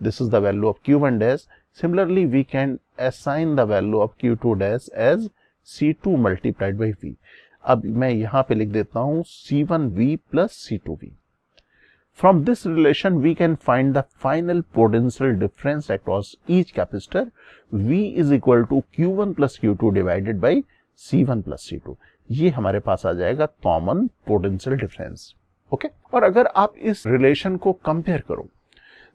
this is the value of Q1 dash। similarly we can assign the value of Q2 dash as C2 multiplied by V। अब मैं यहाँ पे लिख देता हूँ C1V plus C2V। From this relation we can find the final potential difference across each capacitor। V is equal to Q1 plus Q2 divided by C1 plus C2। ये हमारे पास आ जाएगा कॉमन पोटेंशियल डिफरेंस। ओके, और अगर आप इस relation को कंपेयर करो,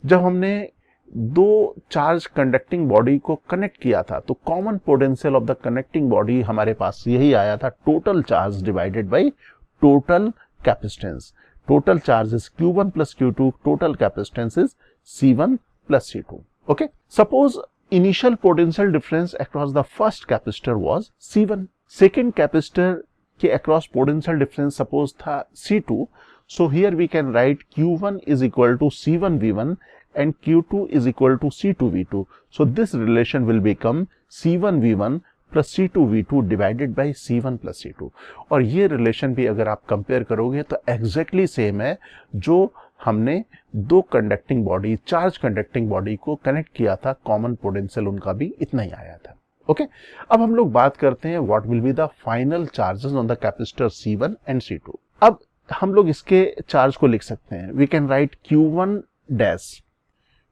जब हमने दो चार्ज कंडक्टिंग बॉडी को कनेक्ट किया था तो common potential of the connecting body हमारे पास यही आया था, total charge divided by total capacitance. Total charge is Q1 plus Q2, total capacitance is C1 plus C2। Okay, suppose initial potential difference across the first capacitor was C1। second capacitor के across potential difference suppose था C2। so here we can write Q1 is equal to C1V1 and Q2 is equal to C2V2। so this relation will become C1V1 plus C2V2 divided by C1 plus C2। और ये relation भी अगर आप compare करोगे तो exactly same है जो हमने दो conducting body, charge conducting body को कनेक्ट किया था, कॉमन पोटेंशियल उनका भी इतना ही आया था। ओके, अब हम लोग बात करते हैं what will be the final charges on the capacitor C1 and C2। अब हम लोग इसके चार्ज को लिख सकते हैं, we can write Q1 dash.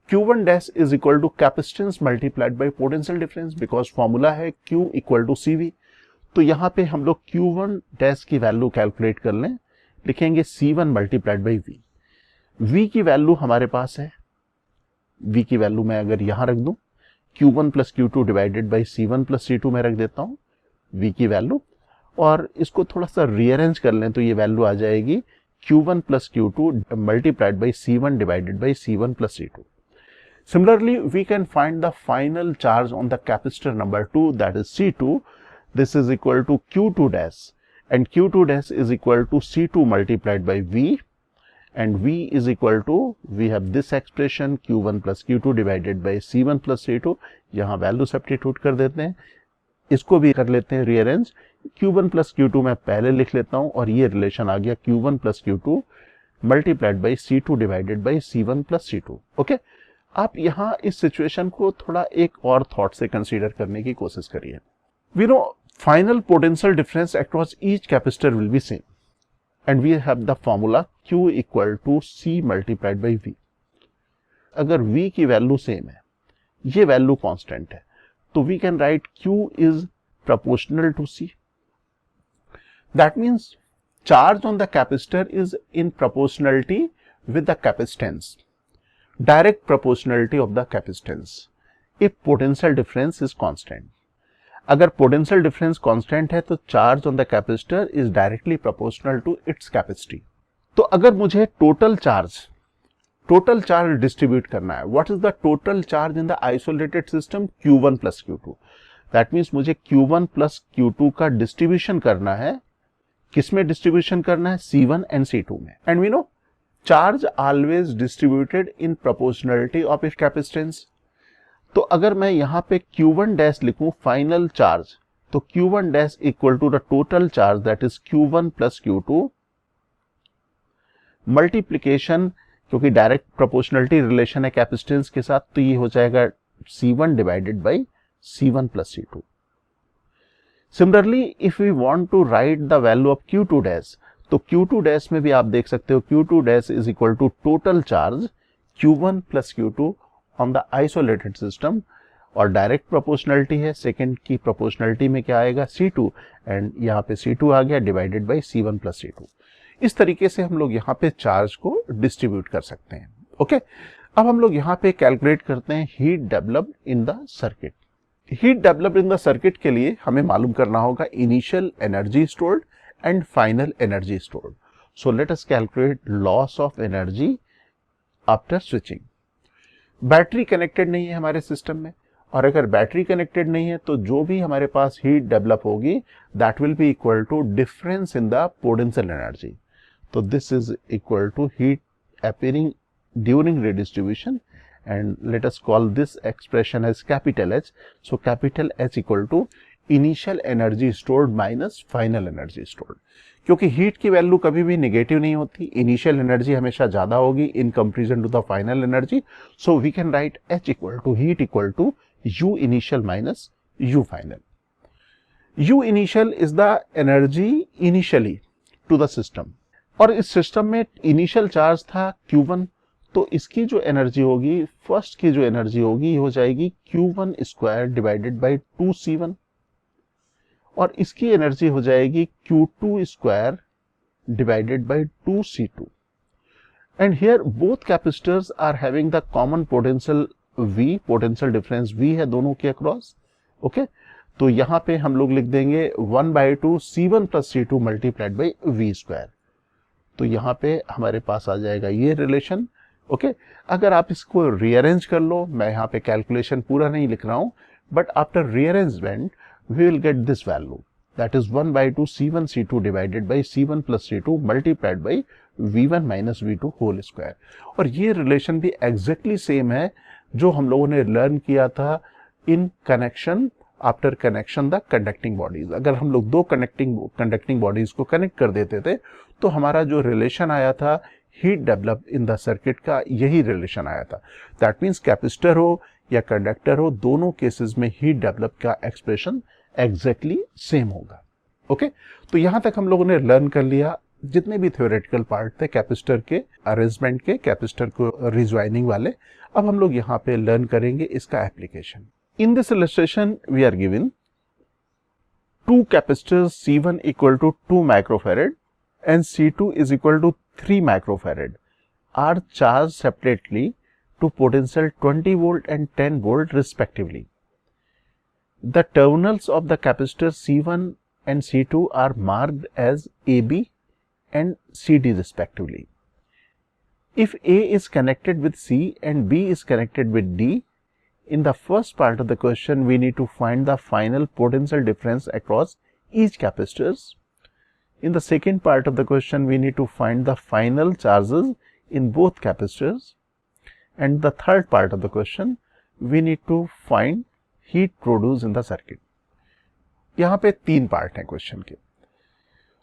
Q1 dash is equal to capacitance multiplied by potential difference, because formula है Q इक्वल टू CV। तो यहां पे हम लोग Q1 डैश की वैल्यू कैलकुलेट कर लें, लिखेंगे C1 multiplied by V। V की वैल्यू हमारे पास है, V की वैल्यू मैं अगर यहां रख दूं Q1 plus Q2 divided by C1 plus C2 में रख देता हूं V की वैल्यू, और इसको थोड़ा सा रीअरेंज कर लें तो ये वैल्यू आ जाएगी Q1 plus Q2 multiplied by C1 divided by C1 plus C2। Similarly, we can find the final charge on the capacitor number 2, that is C2। this is equal to Q2 dash and Q2 dash is equal to C2 multiplied by V, and V is equal to, we have this expression Q1 plus Q2 divided by C1 plus C2। यहाँ value substitute कर देते हैं, इसको भी कर लेते हैं rearrange. Q1 plus Q2 मैं पहले लिख लेता हूँ और ये रिलेशन आ गया Q1 plus Q2 multiplied by C2 divided by C1 plus C2। Okay, आप यहाँ इस सिचुएशन को थोड़ा एक और थॉट से कंसीडर करने की कोशिश करिए। We know final potential difference across each capacitor will be same and we have the formula Q equal to C multiplied by V। अगर V की वैल्यू सेम है, ये वैल्यू कांस्टेंट है, तो we can write Q is proportional to C। that means charge on the capacitor is in proportionality with the capacitance, direct proportionality of the capacitance if potential difference is constant। अगर potential difference constant है तो charge on the capacitor is directly proportional to its capacity. तो अगर मुझे total charge distribute करना है, what is the total charge in the isolated system Q1 plus Q2। That means मुझे Q1 plus Q2 का distribution करना है, किसमें डिस्ट्रीब्यूशन करना है, C1 एंड C2 में। And we know charge always distributed in proportionality of its capacitance. तो अगर मैं यहां पे Q1 डैश लिखूं फाइनल चार्ज, तो Q1 dash equal to the total charge that is Q1 plus Q2 multiplication, क्योंकि direct proportionality relation है capacitance के साथ, तो ये हो जाएगा C1 divided by C1 plus C2। Similarly if we want to write the value of Q2 dash, तो Q2 dash में भी आप देख सकते हो Q2 dash is equal to total charge Q1 plus Q2 on the isolated system, और direct proportionality है, second की प्रोपोर्शनलिटी में क्या आएगा C2, एंड यहाँ पे C2 आ गया divided by C1 plus C2। इस तरीके से हम लोग यहाँ पे चार्ज को डिस्ट्रीब्यूट कर सकते हैं। ओके, अब हम लोग यहाँ पे कैलकुलेट करते हैं heat developed in the circuit. Heat developed in the circuit के लिए हमें मालूम करना होगा initial energy stored and final energy stored. So let us calculate loss of energy after switching. Battery connected नहीं है हमारे सिस्टम में, और अगर बैटरी कनेक्टेड नहीं है तो जो भी हमारे पास हीट डेवलप होगी that will be equal to difference in the potential energy. तो this is equal to heat appearing during redistribution, and let us call this expression as capital H. So capital H equal to initial energy stored minus final energy stored. क्योंकि heat की value कभी भी negative नहीं होती, initial energy हमेशा ज्यादा होगी in comparison to the final energy. So we can write H equal to heat equal to U initial minus U final. U initial is the energy initially to the system, और इस system में initial charge था Q1, तो इसकी जो energy होगी, first की जो एनर्जी होगी हो जाएगी Q1 square divided by 2C1, और इसकी एनर्जी हो जाएगी Q2 square divided by 2C2। And here both capacitors are having the common potential V, potential difference V है दोनों के अक्रॉस। ओके, तो यहां पे हम लोग लिख देंगे 1/2 C1 plus C2 multiplied by V square. तो यहां पे हमारे पास आ जाएगा ये रिलेशन। ओके, अगर आप इसको रीअरेंज कर लो, मैं यहाँ पे कैलकुलेशन पूरा नहीं लिख रहा हूं, but after rearrangement we will get this value, that is 1/2 C1 C2 divided by C1 plus C2 multiplied by V1 minus V2 whole square. और ये रिलेशन भी एग्जैक्टली सेम है जो हम लोगों ने लर्न किया था in connection after connection the conducting bodies. अगर हम लोग दो कंडक्टिंग बॉडीज को कनेक्ट कर देते थे तो हमारा जो रिलेशन आया था heat develop in the circuit का, यही रिलेशन आया था। दैट मीन्स कैपेसिटर हो या कंडक्टर हो, दोनों केसेस में हीट डेवलप का एक्सप्रेशन एग्जैक्टली सेम होगा। ओके, तो यहां तक हम लोगों ने लर्न कर लिया जितने भी थ्योरेटिकल पार्ट थे कैपेसिटर के अरेंजमेंट के, कैपेसिटर को रिज्वाइनिंग वाले। अब हम लोग यहाँ पे लर्न करेंगे इसका application. In this illustration we are given two capacitors C1 equal to 2 microfarad and C2 is equal to 3 microfarad are charged separately to potential 20 volt and 10 volt respectively. The terminals of the capacitor C1 and C2 are marked as AB and CD respectively. If A is connected with C and B is connected with D, in the first part of the question we need to find the final potential difference across each capacitors. In the second part of the question, we need to find the final charges in both capacitors. And the third part of the question, we need to find heat produced in the circuit. यहाँ पे 3 part हैं question के,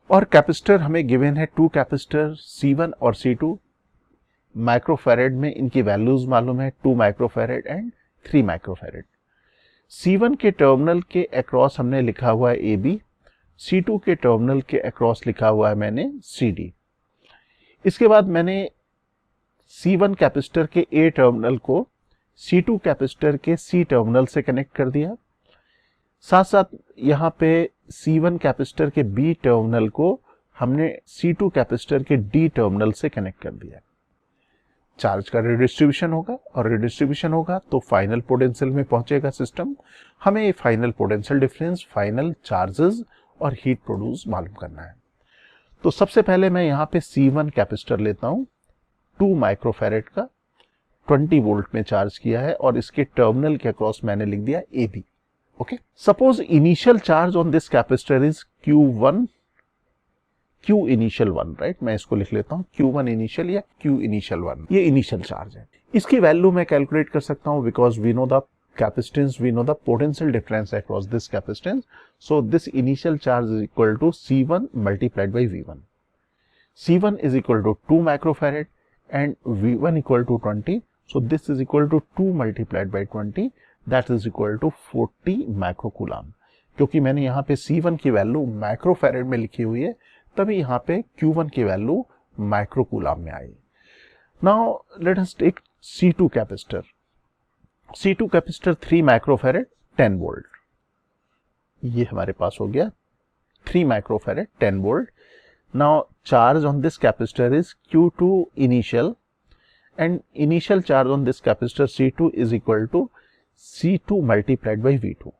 और capacitor हमें given है 2 capacitor C1 और C2। Microfarad में इनकी वैल्यूज मालूम है 2 माइक्रोफैरेड एंड 3 माइक्रोफैरेड। C1 के टर्मिनल के अक्रॉस हमने लिखा हुआ है AB, C2 के टर्मिनल के अक्रॉस लिखा हुआ है मैंने CD। इसके बाद मैंने C1 कैपेसिटर के A टर्मिनल को C2 कैपेसिटर के C टर्मिनल से कनेक्ट कर दिया। साथ साथ यहाँ पे C1 कैपेसिटर के B टर्मिनल को हमने C2 कैपेसिटर के D टर्मिनल से कनेक्ट कर दिया। चार्ज का रिडिस्ट्रीब्यूशन होगा, और रिडिस्ट्रीब्यूशन होगा तो फाइनल पोटेंशियल में पहुंचेगा सिस्टम। हमें final potential difference, final charges और हीट प्रोड्यूस मालूम करना है। तो सबसे पहले मैं यहाँ पे C1 कैपेसिटर लेता हूँ 2 माइक्रोफैरेड का, 20 वोल्ट में चार्ज किया है, और इसके टर्मिनल के अक्रॉस मैंने लिख दिया AB। Okay, suppose initial charge on this capacitor is Q1, Q initial 1, right. मैं इसको लिख लेता हूँ Q1 इनिशियल या Q इनिशियल 1, ये इनिशियल चार्ज है। इसकी वैल्यू मैं कैलकुलेट कर सकता हूँ because we know the capacitance, we know the potential difference across this capacitance. So this initial charge is equal to C1 multiplied by V1. C1 is equal to 2 microfarad and V1 equal to 20. So this is equal to 2 multiplied by 20, that is equal to 40 microcoulomb. क्योंकि मैंने यहाँ पे C1 की value microfarad में लिखी हुई है, तभी यहाँ पे Q1 की वैल्यू माइक्रोकूलम में आई। Now let us take C2 capacitor. C2 capacitor 3 microfarad 10 volt, ये हमारे पास हो गया 3 microfarad 10 volt. Now charge on this capacitor is Q2 initial, and initial charge on this capacitor C2 is equal to C2 multiplied by V2.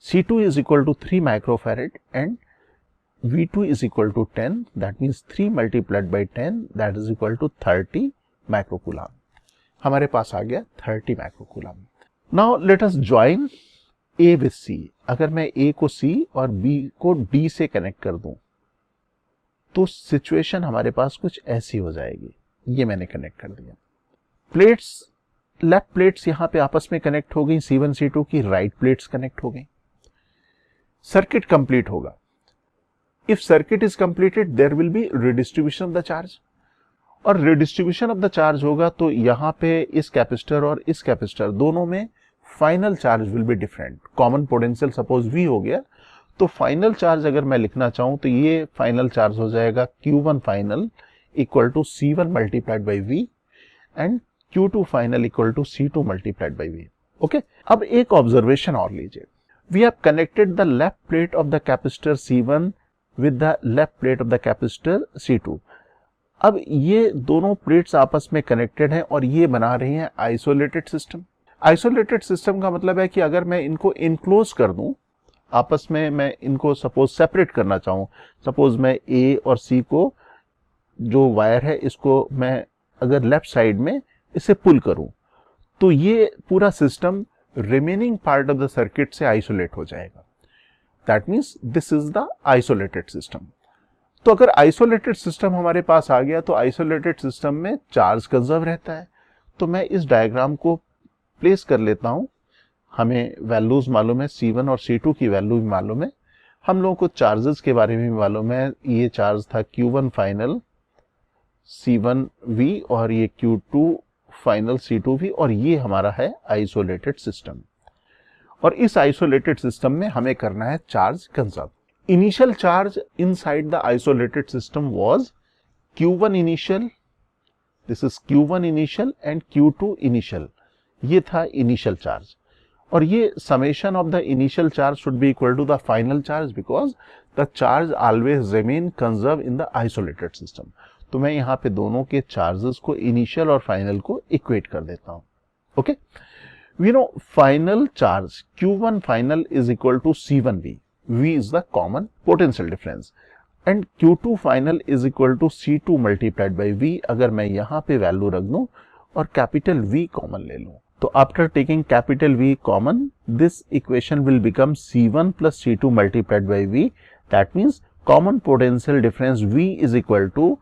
C2 is equal to 3 microfarad and V2 is equal to 10, that means 3 multiplied by 10, that is equal to 30 microcoulomb. हमारे पास आ गया 30 microcoulomb. Now let us join A with C. अगर मैं A को C और B को D से कनेक्ट कर दूं तो सिचुएशन हमारे पास कुछ ऐसी हो जाएगी. ये मैंने कनेक्ट कर दिया. प्लेट्स, लेफ्ट प्लेट्स यहां पे आपस में कनेक्ट हो गई, C1 C2 की राइट प्लेट्स कनेक्ट हो गई. सर्किट कंप्लीट होगा. If circuit is completed, there will be redistribution of the charge. और redistribution of the charge होगा तो यहाँ पे इस कैपेसिटर और इस कैपेसिटर दोनों में final charge will be different. Common potential suppose V हो गया, तो फाइनल चार्ज अगर मैं लिखना चाहूँ तो ये फाइनल चार्ज हो जाएगा Q1 final equal to C1 multiplied by V and Q2 final equal to C2 multiplied by V. Okay, अब एक ऑब्जर्वेशन और लीजिए. We have connected the left plate of the capacitor C1 with the left plate of the capacitor C2. अब ये दोनों plates आपस में connected हैं और ये बना रही हैं आइसोलेटेड सिस्टम. आइसोलेटेड सिस्टम का मतलब है कि अगर मैं इनको इनक्लोज कर दूं आपस में, मैं इनको सपोज सेपरेट करना चाहूं, सपोज मैं A और C को जो वायर है इसको मैं अगर लेफ्ट साइड में इसे पुल करूं तो ये पूरा system remaining part of the circuit से आइसोलेट हो जाएगा. That means this is the isolated system. तो अगर आइसोलेटेड सिस्टम हमारे पास आ गया तो आइसोलेटेड सिस्टम में चार्ज कंजर्व रहता है. तो मैं इस डायग्राम को प्लेस कर लेता हूं. हमें वैल्यूज मालूम है, C1 और C2 की वैल्यू भी मालूम है. हम लोगों को चार्जेस के बारे में भी मालूम है. ये चार्ज था Q1 फाइनल C1V और ये Q2 फाइनल C2V और ये हमारा है आइसोलेटेड सिस्टम. और इस आइसोलेटेड सिस्टम में हमें करना है charge conserve. Initial charge inside the isolated system was Q1 initial, this is Q1 initial and Q2 initial. ये था इनिशियल चार्ज और ये summation of the initial charge should be equal to the final charge because the charge always remain conserve in the isolated system. तो मैं यहाँ पे दोनों के चार्जेस को, इनिशियल और फाइनल को इक्वेट कर देता हूँ. Okay, we know final charge Q1 final is equal to C1V. V is the common potential difference and Q2 final is equal to C2 multiplied by V. अगर मैं यहाँ पे वैल्यू रख दूं और कैपिटल V कॉमन ले लूं तो after taking capital V common this equation will become C1 plus C2 multiplied by V. That means common potential difference V is equal to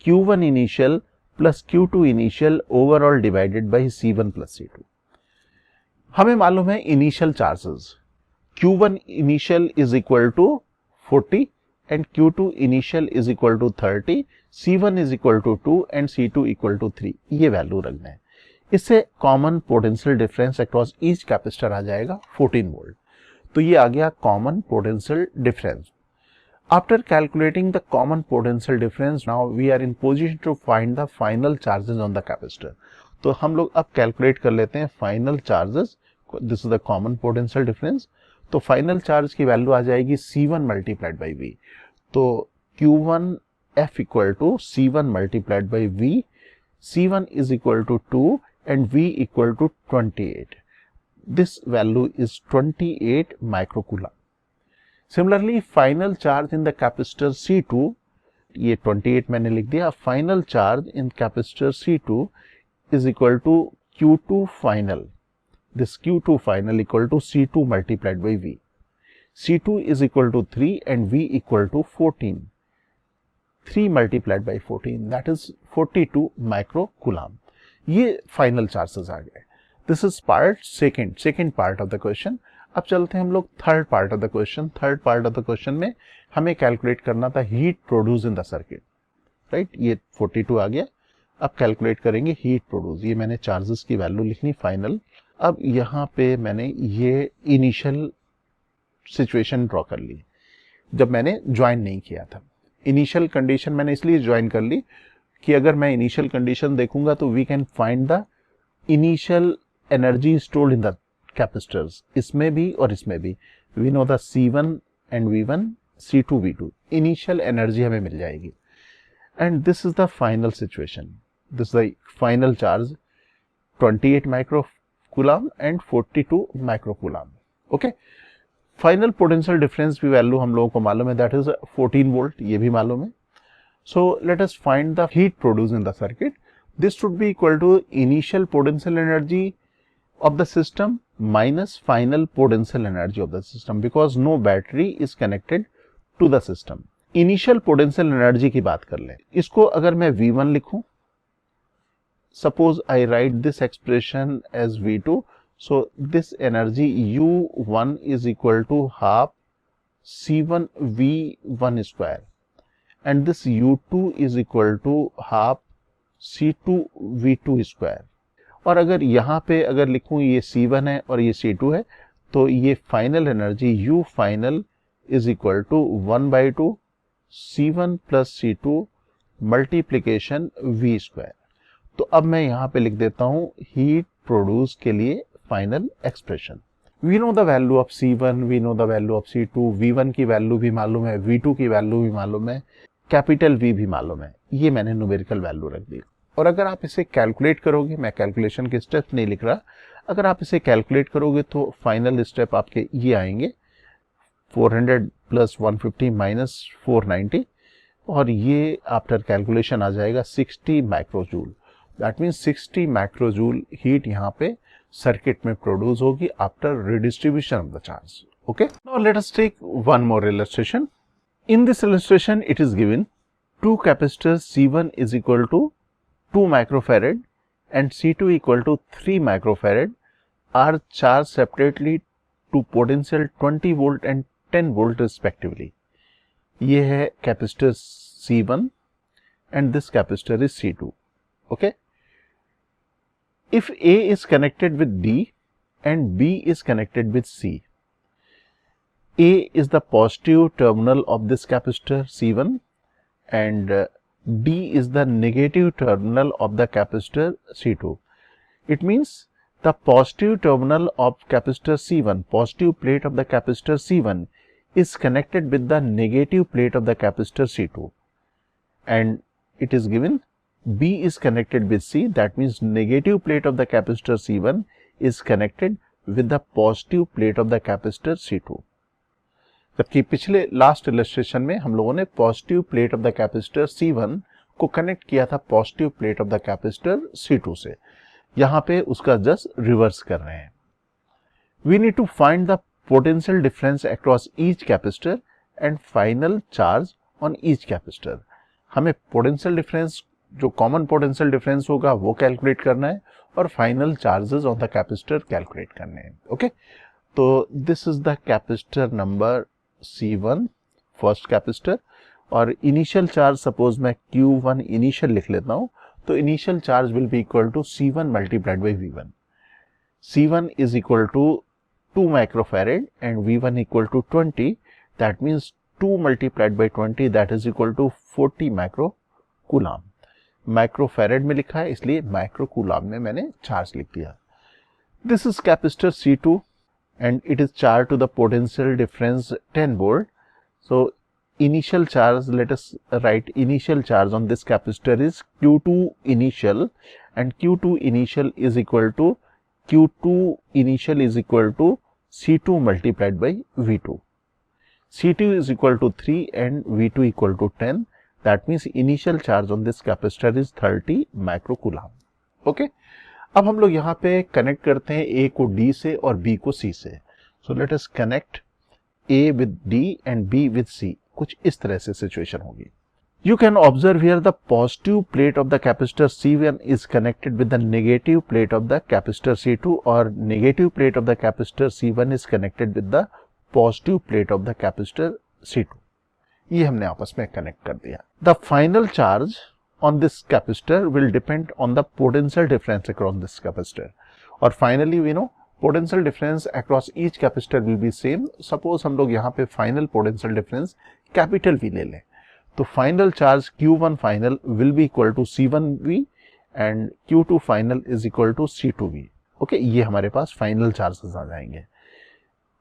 Q1 initial plus Q2 initial overall divided by C1 plus C2. हमें मालूम है initial charges. Q1 initial is equal to 40 and Q2 initial is equal to 30, C1 is equal to 2 and C2 equal to 3. ये value रखना है. इससे common potential difference across each capacitor आ जाएगा 14 volt. तो ये आ गया common potential difference. After calculating the common potential difference now we are in position to find the final charges on the capacitor. तो हम लोग अब कैलकुलेट कर लेते हैं final charges. This is the common potential difference. तो final charge की value आ जाएगी C1 मल्टीप्लाइड बाई V. तो Q1F equal to C1 multiplied by V. C1 is equal to 2 and V equal to 28. This value is 28 microcoulomb. Similarly final charge in the capacitor C2, ये 28 मैंने लिख दिया. Final charge in capacitor C2 is equal to Q2 final. This Q2 final equal to C2 multiplied by V. C2 is equal to 3 and V equal to 14. 3 multiplied by 14 that is 42 microcoulomb. ये final charges आ गए. This is part second part of the question. अब चलते हैं हम लोग third part of the question. Third part of the question में हमें calculate करना था heat produced in the circuit. Right? ये 42 आ गया. अब कैलकुलेट करेंगे हीट प्रोड्यूस. ये मैंने चार्जेस की वैल्यू लिखनी फाइनल. अब यहाँ पे मैंने ये इनिशियल सिचुएशन ड्रॉ कर ली जब मैंने ज्वाइन नहीं किया था. इनिशियल कंडीशन मैंने इसलिए ज्वाइन कर ली कि अगर मैं इनिशियल कंडीशन देखूंगा तो we can find the initial energy stored in the capacitors. इसमें भी और इसमें भी we know the C1 and V1, C2V2 initial energy हमें मिल जाएगी। And this is the final situation, this the final charge 28 microcoulomb and 42 microcoulomb. Okay, final potential difference भी value हम लोगों को मालूम है, दैट इज 14 वोल्ट, ये भी मालूम है। So let us find the heat produce in the circuit. This should be equal to initial potential energy of the system minus final potential energy of the system because no battery is connected to the system. Initial potential energy की बात कर लें, इसको अगर मैं V1 लिखूं, suppose I write this expression as V2, so this energy U1 is equal to half C1 V1 square and this U2 is equal to half C2 V2 square. और अगर यहाँ पे अगर लिखूं ये C1 है और ये C2 है, तो ये final energy U final is equal to 1/2 C1 plus C2 multiplication V square. तो अब मैं यहाँ पे लिख देता हूँ हीट प्रोड्यूस के लिए final expression. We know the value of C1, we know the value of C2, V1 की वैल्यू भी मालूम है, V2 की वैल्यू भी मालूम है, कैपिटल V भी मालूम है, ये मैंने न्यूमेरिकल वैल्यू रख दी। और अगर आप इसे कैलकुलेट करोगे, मैं कैलकुलेशन के स्टेप्स नहीं लिख रहा, अगर आप इसे कैलकुलेट करोगे तो फाइनल स्टेप आपके ये आएंगे 400 प्लस 150 माइनस 490 और ये आफ्टर कैलकुलेशन आ जाएगा 60 microjoule. That means 60 microjoule heat यहाँ पे सर्किट में प्रोड्यूस होगी after redistribution of the charge. Okay, now let us take one more illustration. In this illustration it is given two capacitors C1 is equal to 2 microfarad and C2 equal to 3 microfarad are charged separately to potential 20 volt and 10 volt respectively. ये है capacitor C1 and this capacitor is C2. Okay. If A is connected with D and B is connected with C, A is the positive terminal of this capacitor C1 and D is the negative terminal of the capacitor C2. It means the positive terminal of capacitor C1, positive plate of the capacitor C1 is connected with the negative plate of the capacitor C2 and it is given B is connected with C, that means negative plate of the capacitor C1 is connected with the positive plate of the capacitor C2. जबकि पिछले last illustration में हम लोगों ने positive plate of the capacitor C1 को connect किया था positive plate of the capacitor C2 से, यहाँ पे उसका जस्ट रिवर्स कर रहे हैं। We need to find the potential difference across each capacitor and final charge on each capacitor. हमें पोटेंशियल डिफरेंस, जो कॉमन पोटेंशियल डिफरेंस होगा वो कैलकुलेट करना है और final charges on the capacitor calculate करने हैं। ओके, तो this is the capacitor number C1 first capacitor और इनिशियल चार्ज सपोज मैं Q1 इनिशियल लिख लेता हूं, तो initial charge will be equal to C1 multiplied by V1। C1 is equal to 2 microfarad and V1 equal to 20, that means 2 multiplied by 20 that is equal to 40 microcoulomb. Microfarad में लिखा है इसलिए microcoulomb में मैंने चार्ज लिख दिया। This is capacitor C2 and it is charged to the potential difference 10 volt. So initial charge, let us write initial charge on this capacitor is Q2 initial and Q2 initial is equal to C2 multiplied by V2. C2 is equal to 3 and V2 equal to 10. That means initial charge on this capacitor is 30 microcoulomb. Okay. अब हम लोग यहाँ पे connect करते हैं A को D से और B को C से। सो let us connect A with D and B with C। कुछ इस तरह से सिचुएशन होगी। You can observe here the positive plate of the capacitor C1 is connected with the negative plate of the capacitor C2 और negative plate of the capacitor C1 is connected with the positive plate of the capacitor C2। ये हमने आपस में connect कर दिया। The final charge on this capacitor will depend on the potential difference across this capacitor. और finally we know potential difference across each capacitor will be same. Suppose हम लोग यहाँ पे final potential difference capital V ले लें, तो final charge Q1 final will be equal to C1V and Q2 final is equal to C2V. Okay, ये हमारे पास final charges आ जाएंगे।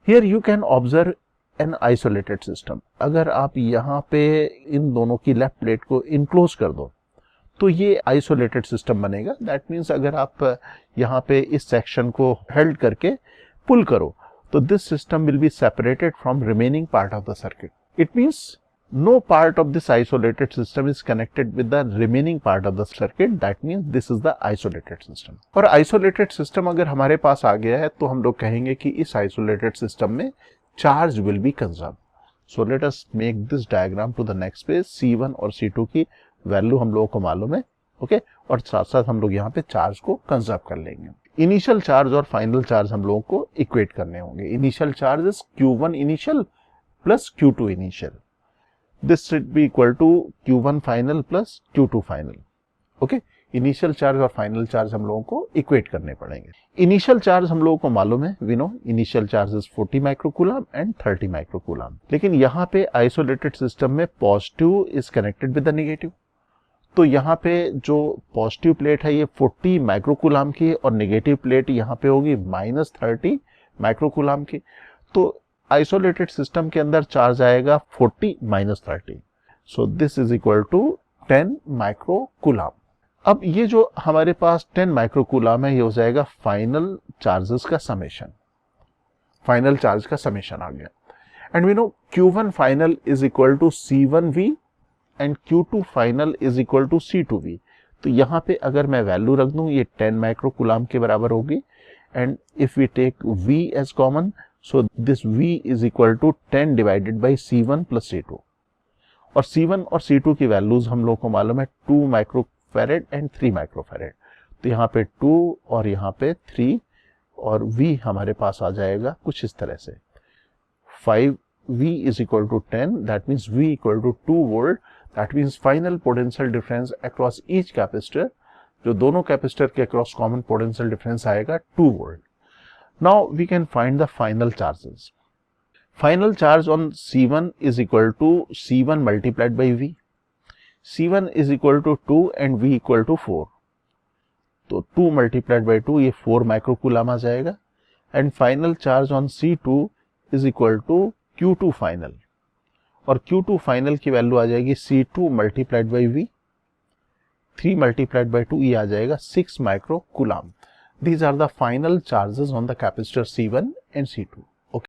Here you can observe N isolated system, अगर आप यहाँ पे इन दोनों की लेफ्ट प्लेट को इनक्लोज कर दो तो ये आइसोलेटेड सिस्टम बनेगा। दैट मीन्स अगर आप यहाँ पे इस सेक्शन को हेल्ड करके पुल करो तो this system will be separated from remaining part of the circuit. It means no part of this isolated system is connected with the remaining part of the circuit. That means this is the isolated system. और isolated system अगर हमारे पास आ गया है तो हम लोग कहेंगे कि इस isolated system में charge will be conserved. So let us make this diagram to the next page. C1 और C2 की वैल्यू हम लोगों को मालूम है, ओके, और साथ साथ हम लोग यहाँ पे चार्ज को कंजर्व कर लेंगे। इनिशियल चार्ज और फाइनल चार्ज हम लोगों को इक्वेट करने होंगे। Initial charge is Q1 initial plus Q2 initial. This should be equal to Q1 final plus Q2 final. Okay, initial charge और फाइनल चार्ज हम लोगों को इक्वेट करने पड़ेंगे। इनिशियल चार्ज हम लोगों को मालूम है, we know initial charge is 40 microcoulomb and 30 microcoulomb. लेकिन यहाँ पे आइसोलेटेड सिस्टम में positive is connected with the negative, तो यहाँ पे जो पॉजिटिव प्लेट है ये 40 माइक्रोकूलम की और नेगेटिव प्लेट यहाँ पे होगी -30 माइक्रोकूलम की। तो आइसोलेटेड सिस्टम के अंदर चार्ज आएगा 40 - 30, so this is equal to 10 microcoulomb. अब ये जो हमारे पास 10 माइक्रोकूलम है ये हो जाएगा फाइनल चार्जेस का समेशन। फाइनल चार्ज का समेशन आ गया and we know Q1 final is equal to C1V and Q2 final is equal to C2V। तो यहाँ पे अगर मैं वैल्यू रख दूं ये 10 माइक्रोकूलम के बराबर होगी and if we take V as common, so this V is equal to 10 divided by C1 plus C2 और C1 और C2 की वैल्यूज हम लोग को मालूम है 2 माइक्रोफैरेड एंड 3 माइक्रोफैरेड। तो यहाँ पे 2 और यहाँ पे 3 और V हमारे पास आ जाएगा कुछ इस तरह से 5V is equal to 10, that means V equal to 2 volt, that means final potential difference across each capacitor, जो दोनों कैपेसिटर के अक्रॉस कॉमन पोटेंशियल डिफरेंस आएगा 2 volt. Now we can find the final charges. Final charge on C1 is equal to C1 multiplied by V. C1 is equal to 2 and V equal to 4. तो 2 multiplied by 2 ये 4 microcoulomb आ जाएगा and final charge on C2 is equal to Q2 final और Q2 final की value आ जाएगी C2 multiplied by V, 3 multiplied by 2 ये आ जाएगा 6 microcoulomb. These are the final charges on the capacitor C1 and C2.